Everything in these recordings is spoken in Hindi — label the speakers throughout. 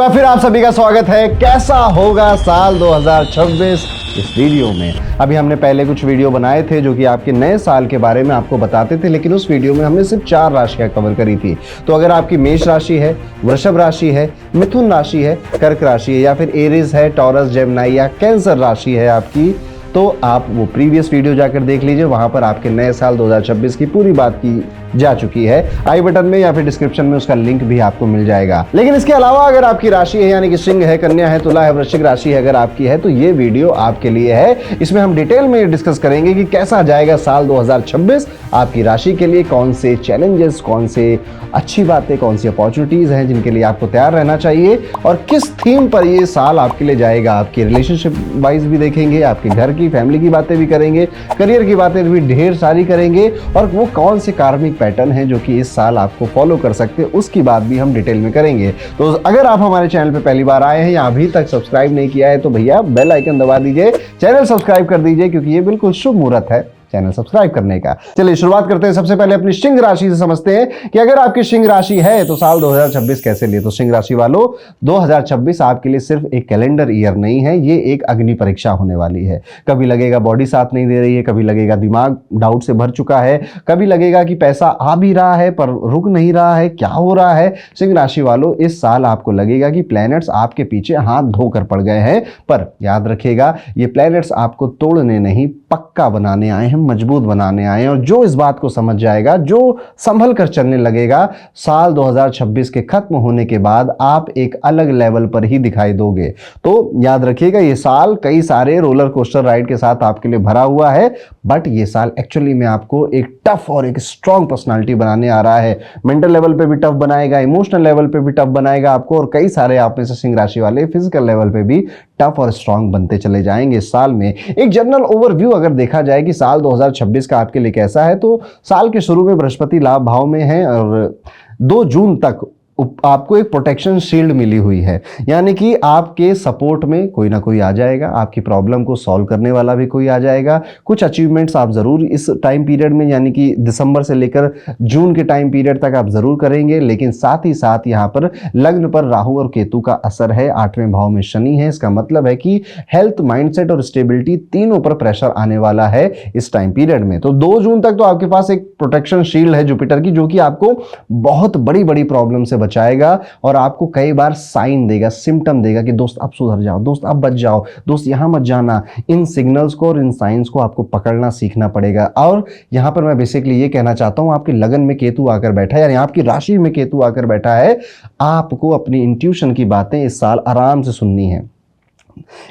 Speaker 1: बार फिर आप सभी का स्वागत है। कैसा होगा साल 2026 इस वीडियो में। अभी हमने पहले कुछ वीडियो बनाए थे जो कि आपके नए साल के बारे में आपको बताते थे, लेकिन उस वीडियो में हमने सिर्फ 4 राशियां कवर करी थी। तो अगर आपकी मेष राशि है, वृषभ राशि है, मिथुन राशि है, कर्क राशि है या फिर एरीज है, टॉरस, जेमिनी या कैंसर राशि है आपकी, तो आप वो प्रीवियस वीडियो जाकर देख लीजिए। वहां पर आपके नए साल 2026 की पूरी बात की जा चुकी है। आई बटन में या फिर डिस्क्रिप्शन में उसका लिंक भी आपको मिल जाएगा। लेकिन इसके अलावा अगर आपकी राशि है यानी कि सिंह है, कन्या है, तुला है, वृश्चिक राशि है अगर आपकी है, तो ये वीडियो आपके लिए है। इसमें हम डिटेल में डिस्कस करेंगे कि कैसा जाएगा साल 2026 आपकी राशि के लिए, कौन से चैलेंजेस, कौन से अच्छी बातें, कौन सी अपॉर्चुनिटीज हैं जिनके लिए आपको तैयार रहना चाहिए और किस थीम पर ये साल आपके लिए जाएगा। आपकी रिलेशनशिप वाइज भी देखेंगे, आपके घर की फैमिली की बातें भी करेंगे, करियर की बातें भी ढेर सारी करेंगे और वो कौन से कार्मिक पैटर्न है जो कि इस साल आपको फॉलो कर सकते हैं उसकी बात भी हम डिटेल में करेंगे। तो अगर आप हमारे चैनल पे पहली बार आए हैं या अभी तक सब्सक्राइब नहीं किया है तो भैया बेल आइकन दबा दीजिए, चैनल सब्सक्राइब कर दीजिए क्योंकि ये बिल्कुल शुभ मुहूर्त है चैनल सब्सक्राइब करने का। चलिए शुरुआत करते हैं। सबसे पहले अपनी सिंह राशि से समझते हैं कि अगर आपकी सिंह राशि है तो साल 2026 कैसे लिए। तो सिंह राशि वालों, 2026 आपके लिए सिर्फ एक कैलेंडर ईयर नहीं है, ये एक अग्नि परीक्षा होने वाली है। कभी लगेगा बॉडी साथ नहीं दे रही है, कभी लगेगा दिमाग डाउट से भर चुका है, कभी लगेगा कि पैसा आ भी रहा है पर रुक नहीं रहा है, क्या हो रहा है। सिंह राशि वालों, इस साल आपको लगेगा कि प्लैनेट्स आपके पीछे हाथ धोकर पड़ गए हैं, पर याद रखिएगा ये प्लैनेट्स आपको तोड़ने नहीं पक्का बनाने आए हैं, मजबूत बनाने आए हैं। और जो इस बात को समझ जाएगा, जो संभल कर चलने लगेगा, साल 2026 के खत्म होने के बाद आप एक अलग लेवल पर ही दिखाई दोगे। तो याद रखिएगा ये साल कई सारे रोलर कोस्टर राइड के साथ आपके लिए भरा हुआ है, बट ये साल एक्चुअली में आपको एक टफ और एक स्ट्रॉन्ग पर्सनालिटी बनाने आ रहा है। मेंटल लेवल पे भी टफ बनाएगा, इमोशनल लेवल पे भी टफ बनाएगा आपको, और कई सारे आप में से सिंह राशि वाले फिजिकल लेवल पे भी टफ और स्ट्रॉन्ग बनते चले जाएंगे इस साल में। एक जनरल ओवरव्यू अगर देखा जाए कि साल 2026 का आपके लिए कैसा है, तो साल के शुरू में बृहस्पति लाभ भाव में है और 2 जून तक आपको एक प्रोटेक्शन शील्ड मिली हुई है, यानी कि आपके सपोर्ट में कोई ना कोई आ जाएगा, आपकी प्रॉब्लम को सॉल्व करने वाला भी कोई आ जाएगा। कुछ अचीवमेंट्स आप जरूर इस टाइम पीरियड में यानी कि दिसंबर से लेकर जून के टाइम पीरियड तक आप जरूर करेंगे। लेकिन साथ ही साथ यहाँ पर लग्न पर राहु और केतु का असर है, 8वें भाव में शनि है। इसका मतलब है कि हेल्थ, माइंडसेट और स्टेबिलिटी तीनों पर प्रेशर आने वाला है इस टाइम पीरियड में। तो 2 जून तक तो आपके पास एक प्रोटेक्शन शील्ड है जुपिटर की, जो कि आपको बहुत बड़ी बड़ी प्रॉब्लम से बचाएगा और आपको कई बार साइन देगा, सिम्टम देगा कि दोस्त अब सुधर जाओ, दोस्त अब बच जाओ, दोस्त यहां मत जाना। इन सिग्नल्स को और इन साइंस को आपको पकड़ना सीखना पड़ेगा। और यहां पर मैं बेसिकली ये कहना चाहता हूं, आपके लगन में केतु आकर बैठा है, यानी आपकी राशि में केतु आकर बैठा है, आपको अपनी इंट्यूशन की बातें इस साल आराम से सुननी है।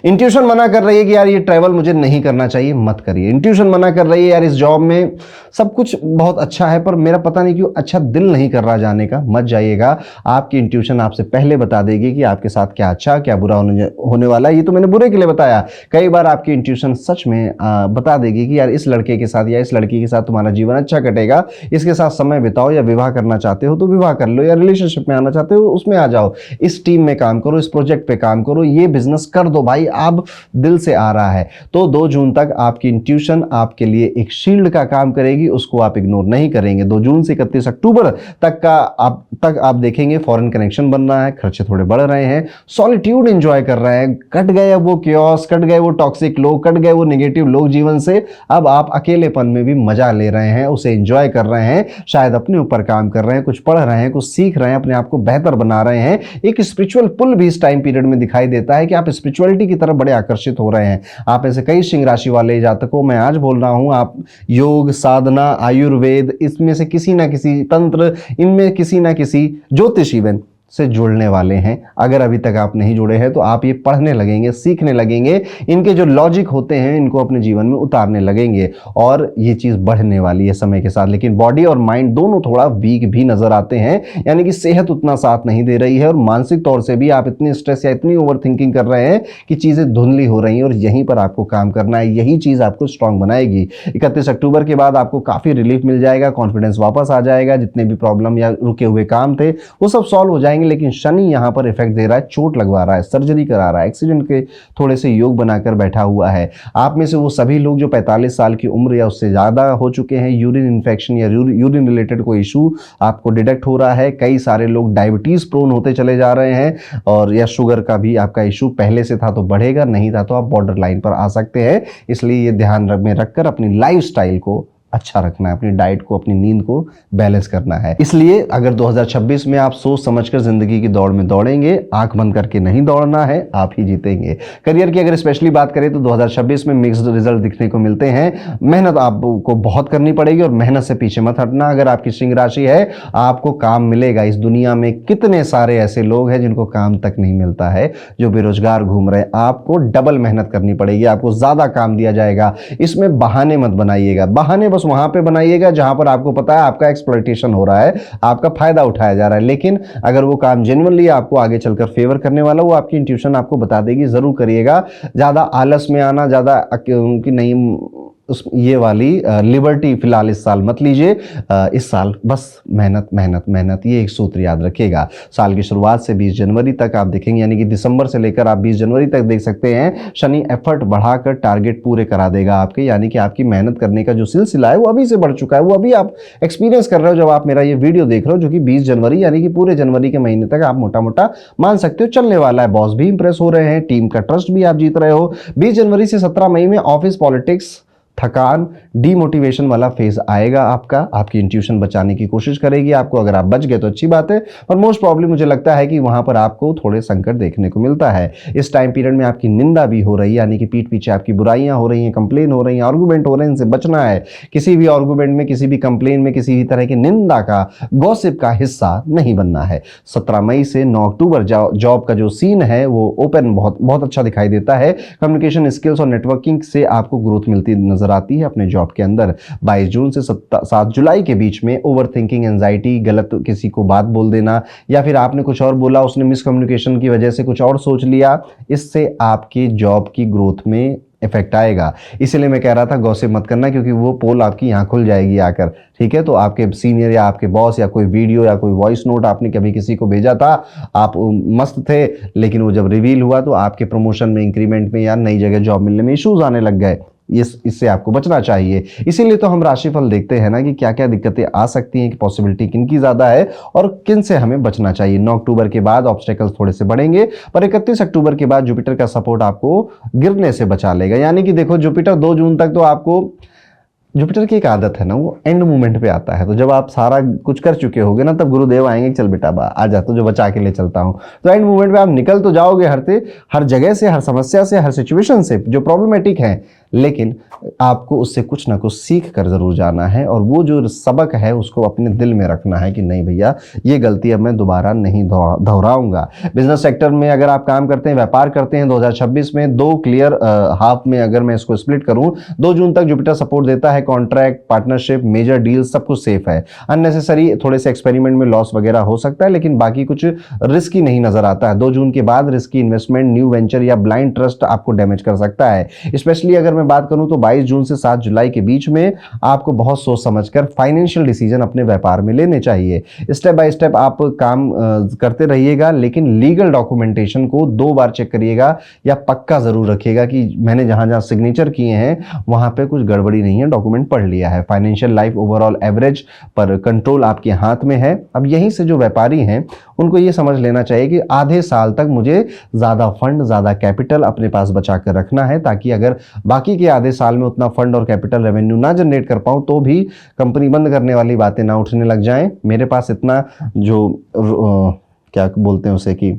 Speaker 1: इंट्यूशन मना कर रही है कि यार ये ट्रैवल मुझे नहीं करना चाहिए, मत करिए। इंट्यूशन मना कर रही है यार इस जॉब में सब कुछ बहुत अच्छा है पर मेरा पता नहीं क्यों अच्छा दिल नहीं कर रहा जाने का, मत जाइएगा। आपकी इंट्यूशन आपसे पहले बता देगी कि आपके साथ क्या अच्छा क्या बुरा होने वाला है। ये तो मैंने बुरे के लिए बताया, कई बार आपकी इंट्यूशन सच में बता देगी कि यार इस लड़के के साथ या इस लड़की के साथ तुम्हारा जीवन अच्छा कटेगा, इसके साथ समय बिताओ, या विवाह करना चाहते हो तो विवाह कर लो, या रिलेशनशिप में आना चाहते हो उसमें आ जाओ, इस टीम में काम करो, इस प्रोजेक्ट पे काम करो, ये बिजनेस कर दो भाई, आप दिल से आ रहा है। तो 2 जून तक आपकी इंट्यूशन आपके लिए एक शील्ड का काम करेगी, उसको आप इग्नोर नहीं करेंगे। 2 जून से 31 अक्टूबर तक आप देखेंगे फॉरेन कनेक्शन बन रहा है, खर्चे थोड़े बढ़ रहे हैं, सॉलिट्यूड एंजॉय कर रहे हैं, कट गए वो क्योस, कट गए वो टॉक्सिक लोग, कट गए वो नेगेटिव लोग जीवन से। अब आप अकेलेपन में भी मजा ले रहे हैं, उसे एंजॉय कर रहे हैं, शायद अपने ऊपर काम कर रहे हैं, कुछ पढ़ रहे हैं, कुछ सीख रहे हैं, अपने आप को बेहतर बना रहे हैं। एक स्पिरिचुअल पुल भी इस टाइम पीरियड में दिखाई देता है कि आप स्पिरिचुअलिटी की तरफ बड़े आकर्षित हो रहे हैं। आप ऐसे कई सिंह राशि वाले जातकों, मैं आज बोल रहा हूं, आप योग, साधना, आयुर्वेद, इसमें से किसी ना किसी तंत्र, इनमें किसी ना किसी ज्योतिष इवन से जुड़ने वाले हैं। अगर अभी तक आप नहीं जुड़े हैं तो आप ये पढ़ने लगेंगे, सीखने लगेंगे, इनके जो लॉजिक होते हैं इनको अपने जीवन में उतारने लगेंगे और ये चीज़ बढ़ने वाली है समय के साथ। लेकिन बॉडी और माइंड दोनों थोड़ा वीक भी नजर आते हैं, यानी कि सेहत उतना साथ नहीं दे रही है और मानसिक तौर से भी आप इतनी स्ट्रेस या इतनी ओवर थिंकिंग कर रहे हैं कि चीज़ें धुंधली हो रही हैं और यहीं पर आपको काम करना है। यही चीज़ आपको स्ट्रांग बनाएगी। 31 अक्टूबर के बाद आपको काफ़ी रिलीफ मिल जाएगा, कॉन्फिडेंस वापस आ जाएगा, जितने भी प्रॉब्लम या रुके हुए काम थे वो सब सॉल्व हो जाएंगे। जाएंगे, लेकिन शनि यहाँ पर इफेक्ट दे रहा है, चोट लगवा रहा है, सर्जरी करा रहा है, एक्सीडेंट के थोड़े से योग बनाकर बैठा हुआ है। आप में से वो सभी लोग जो 45 साल की उम्र या उससे ज़्यादा हो चुके हैं, यूरिन इन्फेक्शन या यूरिन रिलेटेड कोई इशू आपको डिटेक्ट हो रहा है। कई सारे लोग डायबिटीज़ प्रोन होते चले जा रहे हैं, और या शुगर का भी आपका इशू पहले से था तो बढ़ेगा, नहीं था तो आप बॉर्डर लाइन पर आ सकते हैं। इसलिए ये ध्यान में रखकर अपनी लाइफस्टाइल को अच्छा रखना है, अपनी डाइट को, अपनी नींद को बैलेंस करना है। इसलिए अगर 2026 में आप सोच समझकर जिंदगी की दौड़ में दौड़ेंगे, आंख बंद करके नहीं दौड़ना है, आप ही जीतेंगे। करियर की अगर स्पेशली बात करें तो 2026 में मिक्स्ड रिजल्ट दिखने को मिलते हैं। मेहनत आपको बहुत करनी पड़ेगी और मेहनत से पीछे मत हटना। अगर आपकी सिंह राशि है, आपको काम मिलेगा। इस दुनिया में कितने सारे ऐसे लोग हैं जिनको काम तक नहीं मिलता है, जो बेरोजगार घूम रहे हैं। आपको डबल मेहनत करनी पड़ेगी, आपको ज्यादा काम दिया जाएगा। इसमें बहाने मत बनाइएगा। बहाने बस वहां पे बनाइएगा जहां पर आपको पता है आपका एक्सप्लॉइटेशन हो रहा है, आपका फायदा उठाया जा रहा है। लेकिन अगर वो काम जेन्युइनली आपको आगे चलकर फेवर करने वाला, वो आपकी इंट्यूशन आपको बता देगी, जरूर करिएगा। ज्यादा आलस में आना, ज्यादा कि नहीं ये वाली लिबर्टी फिलहाल इस साल मत लीजिए। इस साल बस मेहनत मेहनत मेहनत, ये एक सूत्र याद रखिएगा। साल की शुरुआत से 20 जनवरी तक आप देखेंगे, यानी कि दिसंबर से लेकर आप 20 जनवरी तक देख सकते हैं, शनि एफर्ट बढ़ाकर टारगेट पूरे करा देगा आपके। यानी कि आपकी मेहनत करने का जो सिलसिला है वो अभी से बढ़ चुका है, वो अभी आप एक्सपीरियंस कर रहे हो जब आप मेरा ये वीडियो देख रहे हो, जो कि 20 जनवरी यानी कि पूरे जनवरी के महीने तक आप मोटा मोटा मान सकते हो चलने वाला है। बॉस भी इंप्रेस हो रहे हैं, टीम का ट्रस्ट भी आप जीत रहे हो। 20 जनवरी से 17 मई में ऑफिस पॉलिटिक्स, थकान, डीमोटिवेशन वाला फेज आएगा आपका। आपकी इंट्यूशन बचाने की कोशिश करेगी आपको। अगर आप बच गए तो अच्छी बात है, पर मोस्ट प्रॉब्ली मुझे लगता है कि वहां पर आपको थोड़े संकट देखने को मिलता है। इस टाइम पीरियड में आपकी निंदा भी हो रही है, यानी कि पीठ पीछे आपकी बुराइयां हो रही हैं, कंप्लेन हो रही हैं, आर्गूमेंट हो रहे हैं, इनसे बचना है। किसी भी आर्गूमेंट में, किसी भी कंप्लेन में, किसी भी तरह की निंदा का, गॉसिप का हिस्सा नहीं बनना है। 17 मई से 9 अक्टूबर जॉब का जो सीन है वो ओपन बहुत अच्छा दिखाई देता है। कम्युनिकेशन स्किल्स और नेटवर्किंग से आपको ग्रोथ मिलती नजर आती है अपने जॉब के अंदर। 22 जून से 7 जुलाई के बीच में ओवर थिंकिंग, एंजाइटी, गलत किसी को बात बोल देना, या फिर आपने कुछ और बोला, उसने मिसकम्युनिकेशन की वजह से कुछ और सोच लिया, इससे आपकी जॉब की ग्रोथ में इफेक्ट आएगा। इसीलिए मैं कह रहा था गॉसिप मत करना, क्योंकि वो पोल आपकी यहाँ खुल जाएगी आकर। ठीक है, तो आपके सीनियर या आपके बॉस या कोई वीडियो या कोई वॉइस नोट आपने कभी किसी को भेजा था, आप मस्त थे, लेकिन वो जब रिवील हुआ तो आपके प्रमोशन में, इंक्रीमेंट में या नई जगह जॉब मिलने में इश्यूज आने लग गए। इससे आपको बचना चाहिए। इसीलिए तो हम राशिफल देखते हैं ना कि क्या क्या दिक्कतें आ सकती हैं, कि पॉसिबिलिटी किन की ज्यादा है और किन से हमें बचना चाहिए। 9 अक्टूबर के बाद ऑब्स्टेकल्स थोड़े से बढ़ेंगे, पर 31 अक्टूबर के बाद जुपिटर का सपोर्ट आपको गिरने से बचा लेगा। यानी कि देखो, जुपिटर 2 जून तक तो आपको, जुपिटर की एक आदत है ना, वो एंड मोमेंट पे आता है। तो जब आप सारा कुछ कर चुके होगे ना, तब गुरुदेव आएंगे, चल बेटा आ जा, तो जो बचा के ले चलता हूं। तो एंड मोमेंट पे आप निकल तो जाओगे हर जगह से, हर समस्या से, हर सिचुएशन से जो प्रॉब्लमेटिक है, लेकिन आपको उससे कुछ ना कुछ सीख कर जरूर जाना है, और वो जो सबक है उसको अपने दिल में रखना है कि नहीं भैया, ये गलती अब मैं दोबारा नहीं दोहराऊंगा। बिजनेस सेक्टर में अगर आप काम करते हैं, व्यापार करते हैं, 2026 में 2 क्लियर हाफ में अगर मैं इसको स्प्लिट करूं, 2 जून तक जुपिटर सपोर्ट देता है। कॉन्ट्रैक्ट, पार्टनरशिप, मेजर डील, सब कुछ सेफ है। अननेसेसरी थोड़े से एक्सपेरिमेंट में लॉस वगैरह हो सकता है, लेकिन बाकी कुछ रिस्की नहीं नजर आता है। 2 जून के बाद रिस्की इन्वेस्टमेंट, न्यू वेंचर या ब्लाइंड ट्रस्ट आपको डैमेज कर सकता है। स्पेशली अगर मैं बात करूं तो 22 जून से 7 जुलाई के बीच में आपको बहुत सोच समझकर फाइनेंशियल डिसीजन अपने व्यापार में लेने चाहिए। स्टेप बाय स्टेप आप काम करते रहिएगा, लेकिन लीगल डॉक्यूमेंटेशन को 2 बार चेक करिएगा, या पक्का जरूर रखिएगा कि मैंने जहां जहां सिग्नेचर किए हैं वहां पे कुछ गड़बड़ी नहीं है, डॉक्यूमेंट पढ़ लिया है। फाइनेंशियल लाइफ ओवरऑल एवरेज पर कंट्रोल आपके हाथ में है। अब यहीं से जो व्यापारी हैं उनको ये समझ लेना चाहिए कि आधे साल तक मुझे ज्यादा फंड, ज्यादा कैपिटल अपने पास बचा कर रखना है, ताकि अगर बाकी के आधे साल में उतना फंड और कैपिटल रेवेन्यू ना जनरेट कर पाऊं तो भी कंपनी बंद करने वाली बातें ना उठने लग जाएं। मेरे पास इतना जो क्या बोलते हैं उसे, कि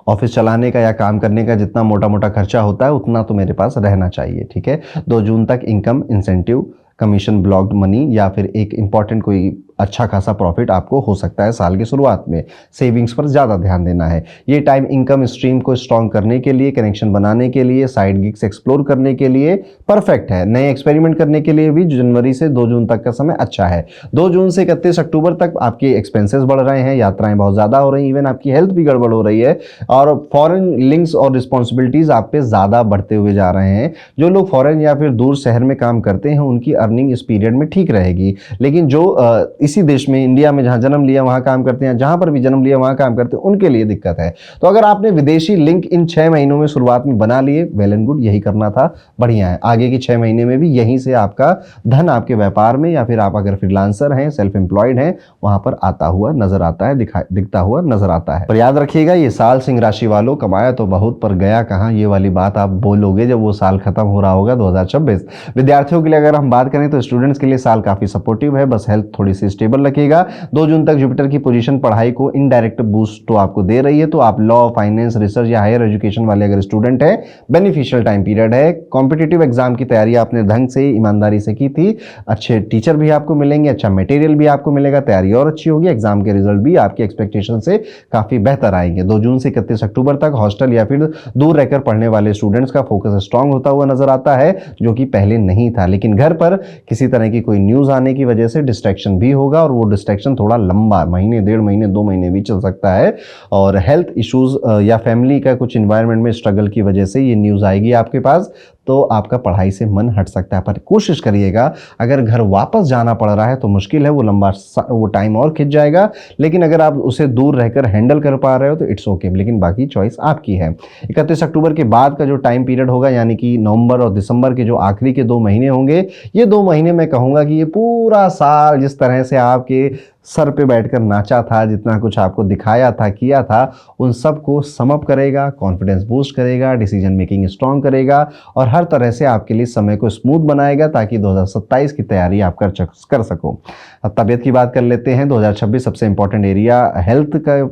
Speaker 1: ऑफिस चलाने का या काम करने का जितना मोटा मोटा खर्चा होता है उतना तो मेरे पास रहना चाहिए। ठीक है, 2 जून तक income, incentive, commission, blocked money, या फिर एक इंपॉर्टेंट कोई अच्छा खासा प्रॉफिट आपको हो सकता है साल की शुरुआत में। सेविंग्स पर ज़्यादा ध्यान देना है। ये टाइम इनकम स्ट्रीम को स्ट्रॉन्ग करने के लिए, कनेक्शन बनाने के लिए, साइड गिग्स एक्सप्लोर करने के लिए परफेक्ट है। नए एक्सपेरिमेंट करने के लिए भी जनवरी से 2 जून तक का समय अच्छा है। 2 जून से 31 अक्टूबर तक आपके एक्सपेंसेस बढ़ रहे हैं, यात्राएं बहुत ज़्यादा हो रही हैं, इवन आपकी हेल्थ भी गड़बड़ हो रही है, और फॉरेन लिंक्स और रिस्पॉन्सिबिलिटीज़ आप पे ज़्यादा बढ़ते हुए जा रहे हैं। जो लोग फॉरेन या फिर दूर शहर में काम करते हैं उनकी अर्निंग इस पीरियड में ठीक रहेगी, लेकिन जो इसी देश में, इंडिया में जहां जन्म लिया वहां काम करते हैं, जहां पर भी जन्म लिया वहां काम करते हैं, उनके लिए दिक्कत है। तो अगर आपने विदेशी लिंक इन 6 महीनों में शुरुआत में बना लिए, वेल एंड गुड, यही करना था, बढ़िया है। आगे के 6 महीने में भी यहीं से आपका धन आपके व्यापार में, या फिर आप अगर फ्रीलांसर हैं, सेल्फ एम्प्लॉयड हैं, वहां पर आता हुआ नजर आता है, दिखता हुआ नजर आता है। पर याद रखिएगा, ये साल सिंह राशि वालों कमाया तो बहुत पर गया कहां, ये वाली बात आप बोलोगे जब वो साल खत्म हो रहा होगा 2026। विद्यार्थियों के लिए अगर हम बात करें तो स्टूडेंट्स के लिए साल काफी सपोर्टिव है, बस हेल्थ थोड़ी सी स्टेबल रखिएगा। 2 जून तक जुपिटर की पोजीशन पढ़ाई को इनडायरेक्ट बूस्ट तो आपको दे रही है, तो आप लॉ, फाइनेंस, रिसर्च या हायर एजुकेशन वाले अगर स्टूडेंट है, बेनिफिशियल टाइम पीरियड है। कॉम्पिटिटिव एग्जाम की तैयारी आपने ढंग से, ईमानदारी से की थी, अच्छे टीचर भी आपको मिलेंगे, अच्छा मटेरियल भी आपको मिलेगा, तैयारी और अच्छी होगी, एग्जाम के रिजल्ट भी आपके एक्सपेक्टेशन से काफी बेहतर आएंगे। 2 जून से 31 अक्टूबर तक हॉस्टल या फिर दूर रहकर पढ़ने वाले स्टूडेंट्स का फोकस स्ट्रांग होता हुआ नजर आता है, जो कि पहले नहीं था। लेकिन घर पर किसी तरह की कोई न्यूज आने की वजह से डिस्ट्रैक्शन भी होगा, और वो डिस्ट्रैक्शन थोड़ा लंबा, महीने, 1.5 महीने, 2 महीने भी चल सकता है। और हेल्थ इश्यूज या फैमिली का कुछ इन्वायरमेंट में स्ट्रगल की वजह से ये न्यूज आएगी आपके पास, तो आपका पढ़ाई से मन हट सकता है। पर कोशिश करिएगा, अगर घर वापस जाना पड़ रहा है तो मुश्किल है, वो टाइम और खिंच जाएगा, लेकिन अगर आप उसे दूर रहकर हैंडल कर पा रहे हो तो इट्स ओके, लेकिन बाकी चॉइस आपकी है। 31 अक्टूबर के बाद का जो टाइम पीरियड होगा, यानी कि नवंबर और दिसंबर के जो आखिरी के 2 महीने होंगे, ये 2 महीने मैं कहूँगा कि ये पूरा साल जिस तरह से आपके सर पे बैठकर नाचा था, जितना कुछ आपको दिखाया था, किया था, उन सबको समअप करेगा, कॉन्फिडेंस बूस्ट करेगा, डिसीजन मेकिंग स्ट्रांग करेगा, और हर तरह से आपके लिए समय को स्मूथ बनाएगा, ताकि 2027 की तैयारी आप कर सको। अब तबीयत की बात कर लेते हैं। 2026 सबसे इंपॉर्टेंट एरिया हेल्थ का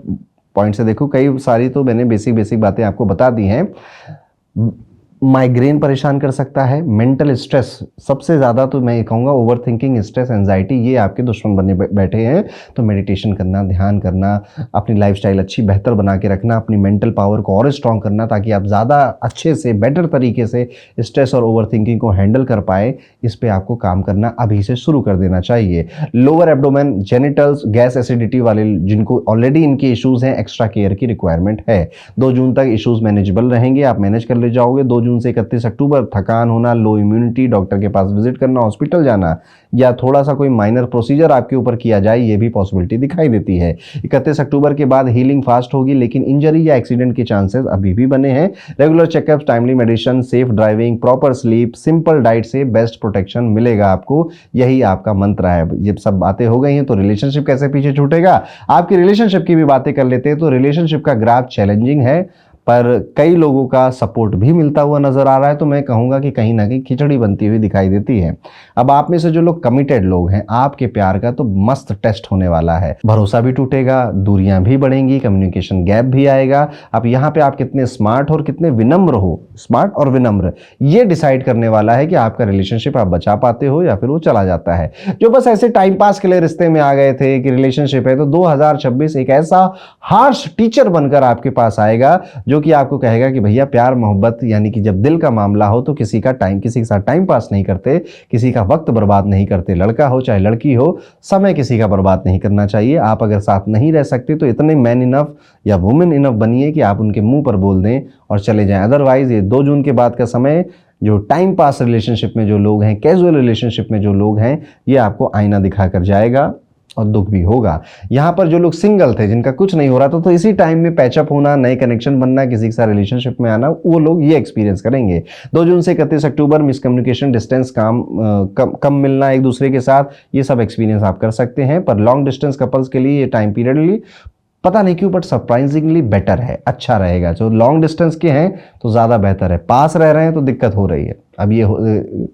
Speaker 1: पॉइंट से देखो, कई सारी तो मैंने बेसिक बातें आपको बता दी हैं। माइग्रेन परेशान कर सकता है, मेंटल स्ट्रेस, सबसे ज़्यादा तो मैं कहूँगा ओवर थिंकिंग, स्ट्रेस, एंजाइटी, ये आपके दुश्मन बने बैठे हैं। तो मेडिटेशन करना, ध्यान करना, अपनी लाइफस्टाइल अच्छी बेहतर बना के रखना, अपनी मेंटल पावर को और स्ट्रॉन्ग करना, ताकि आप ज़्यादा अच्छे से, बेटर तरीके से स्ट्रेस और ओवर थिंकिंग को हैंडल कर पाए। इस पर आपको काम करना अभी से शुरू कर देना चाहिए। Lower abdomen, genitals, gas acidity वाले जिनको ऑलरेडी इनके इश्यूज़ हैं, एक्स्ट्रा केयर की रिक्वायरमेंट है। 2 जून तक इश्यूज़ मैनेजेबल रहेंगे, आप मैनेज कर ले जाओगे। 2 जून से 31 अक्टूबर थकान होना, लो इम्यूनिटी, डॉक्टर के पास विजिट करना, हॉस्पिटल जाना, या थोड़ा सा कोई माइनर प्रोसीजर आपके ऊपर किया जाए, ये भी पॉसिबिलिटी दिखाई देती है। 31 अक्टूबर के बाद हीलिंग फास्ट होगी, लेकिन इंजरी या एक्सीडेंट के चांसेस अभी भी बने हैं। Regular checkup, timely medicine, safe driving, proper sleep, simple diet से बेस्ट प्रोटेक्शन मिलेगा आपको, यही आपका मंत्र है। ये सब बातें हो गई हैं, तो रिलेशनशिप कैसे पीछे छूटेगा। आपकी रिलेशनशिप की भी बातें कर लेते हैं। तो रिलेशनशिप का ग्राफ चैलेंजिंग है, पर कई लोगों का सपोर्ट भी मिलता हुआ नजर आ रहा है। तो मैं कहूँगा कि कहीं ना कहीं खिचड़ी बनती हुई दिखाई देती है। अब आप में से जो लोग कमिटेड लोग हैं, आपके प्यार का तो मस्त टेस्ट होने वाला है। भरोसा भी टूटेगा, दूरियां भी बढ़ेंगी, कम्युनिकेशन गैप भी आएगा। अब यहाँ पे आप कितने स्मार्ट और कितने विनम्र हो, स्मार्ट और विनम्र, ये डिसाइड करने वाला है कि आपका रिलेशनशिप आप बचा पाते हो या फिर वो चला जाता है। जो बस ऐसे टाइम पास के लिए रिश्ते में आ गए थे कि रिलेशनशिप है, तो 2026 एक ऐसा हार्श टीचर बनकर आपके पास आएगा, जो कि आपको कहेगा कि भैया प्यार मोहब्बत, यानी कि जब दिल का मामला हो तो किसी के साथ टाइम पास नहीं करते, किसी का वक्त बर्बाद नहीं करते। लड़का हो चाहे लड़की हो, समय किसी का बर्बाद नहीं करना चाहिए। आप अगर साथ नहीं रह सकते तो इतने मैन इनफ या वुमेन इनफ बनिए कि आप उनके मुंह पर बोल दें और चले जाएं। अदरवाइज ये 2 जून के बाद का समय, जो टाइम पास रिलेशनशिप में जो लोग हैं, कैजुअल रिलेशनशिप में जो लोग हैं, ये आपको आईना दिखा कर जाएगा और दुख भी होगा। यहाँ पर जो लोग सिंगल थे, जिनका कुछ नहीं हो रहा था, तो इसी टाइम में पैचअप होना, नए कनेक्शन बनना, किसी के साथ रिलेशनशिप में आना, वो लोग ये एक्सपीरियंस करेंगे। 2 जून से 31 अक्टूबर मिसकम्युनिकेशन, डिस्टेंस, कम मिलना एक दूसरे के साथ, ये सब एक्सपीरियंस आप कर सकते हैं। पर लॉन्ग डिस्टेंस कपल्स के लिए ये टाइम पीरियड पता नहीं क्यों बट सरप्राइजिंगली बेटर है, अच्छा रहेगा। जो लॉन्ग डिस्टेंस के हैं तो ज़्यादा बेहतर है, पास रह रहे हैं तो दिक्कत हो रही है। अब ये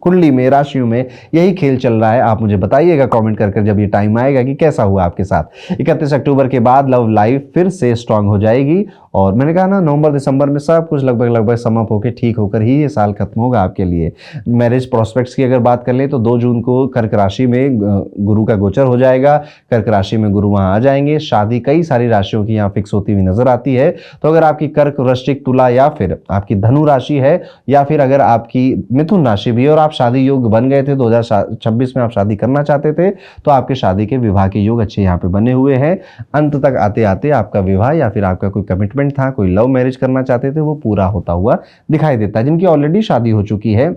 Speaker 1: कुंडली में, राशियों में यही खेल चल रहा है। आप मुझे बताइएगा कमेंट करके जब ये टाइम आएगा कि कैसा हुआ आपके साथ। 31 अक्टूबर के बाद लव लाइफ फिर से स्ट्रांग हो जाएगी, और मैंने कहा ना, नवंबर दिसंबर में सब कुछ लगभग समअप होकर ठीक होकर ही ये साल खत्म होगा आपके लिए। मैरिज प्रोस्पेक्ट्स की अगर बात कर ले तो 2 जून को कर्क राशि में गुरु का गोचर हो जाएगा। कर्क राशि में गुरु वहाँ आ जाएंगे। शादी कई सारी राशियों की यहाँ फिक्स होती हुई नजर आती है। तो अगर आपकी कर्क, वृश्चिक, तुला या फिर आपकी धनु राशि है, या फिर अगर आपकी मिथुन राशि भी है और आप शादी योग बन गए थे, 2026 में आप शादी करना चाहते थे, तो आपके शादी के विवाह के योग अच्छे यहाँ पे बने हुए हैं। अंत तक आते आते आपका विवाह या फिर आपका कोई कमिटमेंट था, कोई लव मैरिज करना चाहते थे, वो पूरा होता हुआ दिखाई देता है। जिनकी ऑलरेडी शादी हो चुकी है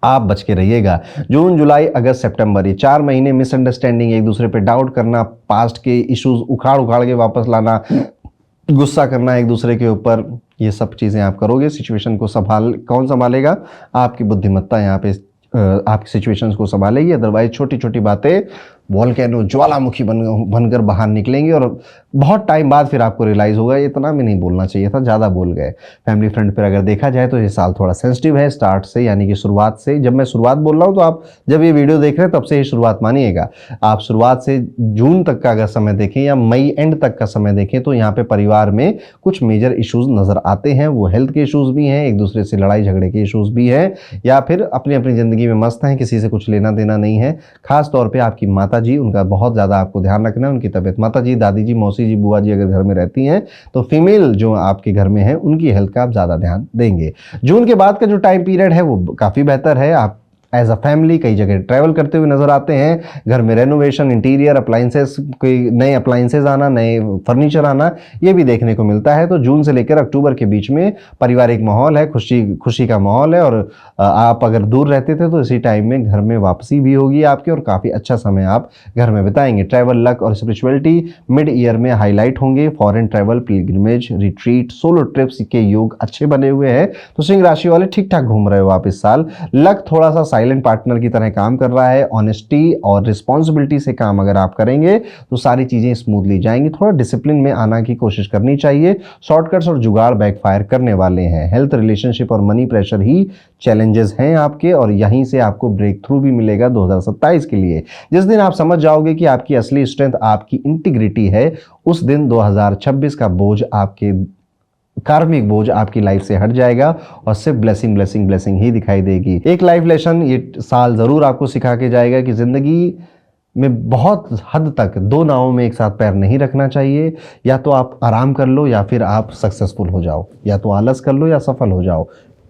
Speaker 1: आप बच के रहिएगा। जून, जुलाई, अगस्त, सितंबर, ये 4 महीने मिसअंडरस्टैंडिंग, एक दूसरे पे डाउट करना, पास्ट के इश्यूज उखाड़ उखाड़ के वापस लाना, गुस्सा करना एक दूसरे के ऊपर, ये सब चीज़ें आप करोगे। सिचुएशन को कौन संभालेगा? आपकी बुद्धिमत्ता यहाँ पे आपकी सिचुएशंस को संभालेगी। अदरवाइज छोटी छोटी बातें वॉल्केनो, ज्वालामुखी बनकर बाहर निकलेंगी और बहुत टाइम बाद फिर आपको रियलाइज होगा इतना भी नहीं बोलना चाहिए था, ज़्यादा बोल गए। फैमिली फ्रंट पर अगर देखा जाए तो ये साल थोड़ा सेंसिटिव है स्टार्ट से, यानी कि शुरुआत से। जब मैं शुरुआत बोल रहा हूँ तो आप जब ये वीडियो देख रहे हैं तब से ही शुरुआत मानिएगा। आप शुरुआत से जून तक का अगर समय देखें या मई एंड तक का समय देखें तो यहाँ पे परिवार में कुछ मेजर इश्यूज नजर आते हैं। वो हेल्थ के इश्यूज भी हैं, एक दूसरे से लड़ाई झगड़े के इश्यूज भी हैं, या फिर अपनी अपनी जिंदगी में मस्त हैं, किसी से कुछ लेना देना नहीं है। खास तौर पर आपकी माता जी, उनका बहुत ज़्यादा आपको ध्यान रखना है, उनकी तबीयत। माता जी, दादी जी, मौसी जी, बुआ जी अगर घर में रहती हैं तो फीमेल जो आपके घर में है उनकी हेल्थ का आप ज़्यादा ध्यान देंगे। जून के बाद का जो टाइम पीरियड है वो काफ़ी बेहतर है। आप एज अ फैमिली कई जगह ट्रैवल करते हुए नजर आते हैं। घर में रेनोवेशन, इंटीरियर, अप्लाइंसेस, कोई नए अप्लाइंसेस आना, नए फर्नीचर आना, ये भी देखने को मिलता है। तो जून से लेकर अक्टूबर के बीच में पारिवारिक माहौल है, खुशी का माहौल है। और आप अगर दूर रहते थे तो इसी टाइम में घर में वापसी भी होगी आपकी और काफ़ी अच्छा समय आप घर में बिताएंगे। ट्रैवल, लक और स्पिरिचुअलिटी मिड ईयर में हाईलाइट होंगे। Foreign travel, pilgrimage, retreat, solo trips के योग अच्छे बने हुए हैं। तो सिंह राशि वाले ठीक ठाक घूम रहे हो आप इस साल। लक थोड़ा सा साइलेंट पार्टनर की तरह काम कर रहा है। ऑनेस्टी और रिस्पॉन्सिबिलिटी से काम अगर आप करेंगे तो सारी चीजें स्मूथली जाएंगी। थोड़ा डिसिप्लिन में आना की कोशिश करनी चाहिए। शॉर्टकट्स और जुगाड़ बैकफायर करने वाले हैं। हेल्थ, रिलेशनशिप और मनी प्रेशर ही चैलेंजेस हैं आपके, और यहीं से आपको ब्रेक थ्रू भी मिलेगा 2027 के लिए। जिस दिन आप समझ जाओगे कि आपकी असली स्ट्रेंथ आपकी इंटीग्रिटी है, उस दिन 2026 का बोझ, आपके कार्मिक बोझ आपकी लाइफ से हट जाएगा और सिर्फ ब्लेसिंग ब्लेसिंग ब्लेसिंग ही दिखाई देगी। एक लाइफ लेसन ये साल जरूर आपको सिखा के जाएगा कि जिंदगी में बहुत हद तक दो नावों में एक साथ पैर नहीं रखना चाहिए। या तो आप आराम कर लो या फिर आप सक्सेसफुल हो जाओ, या तो आलस कर लो या सफल हो जाओ।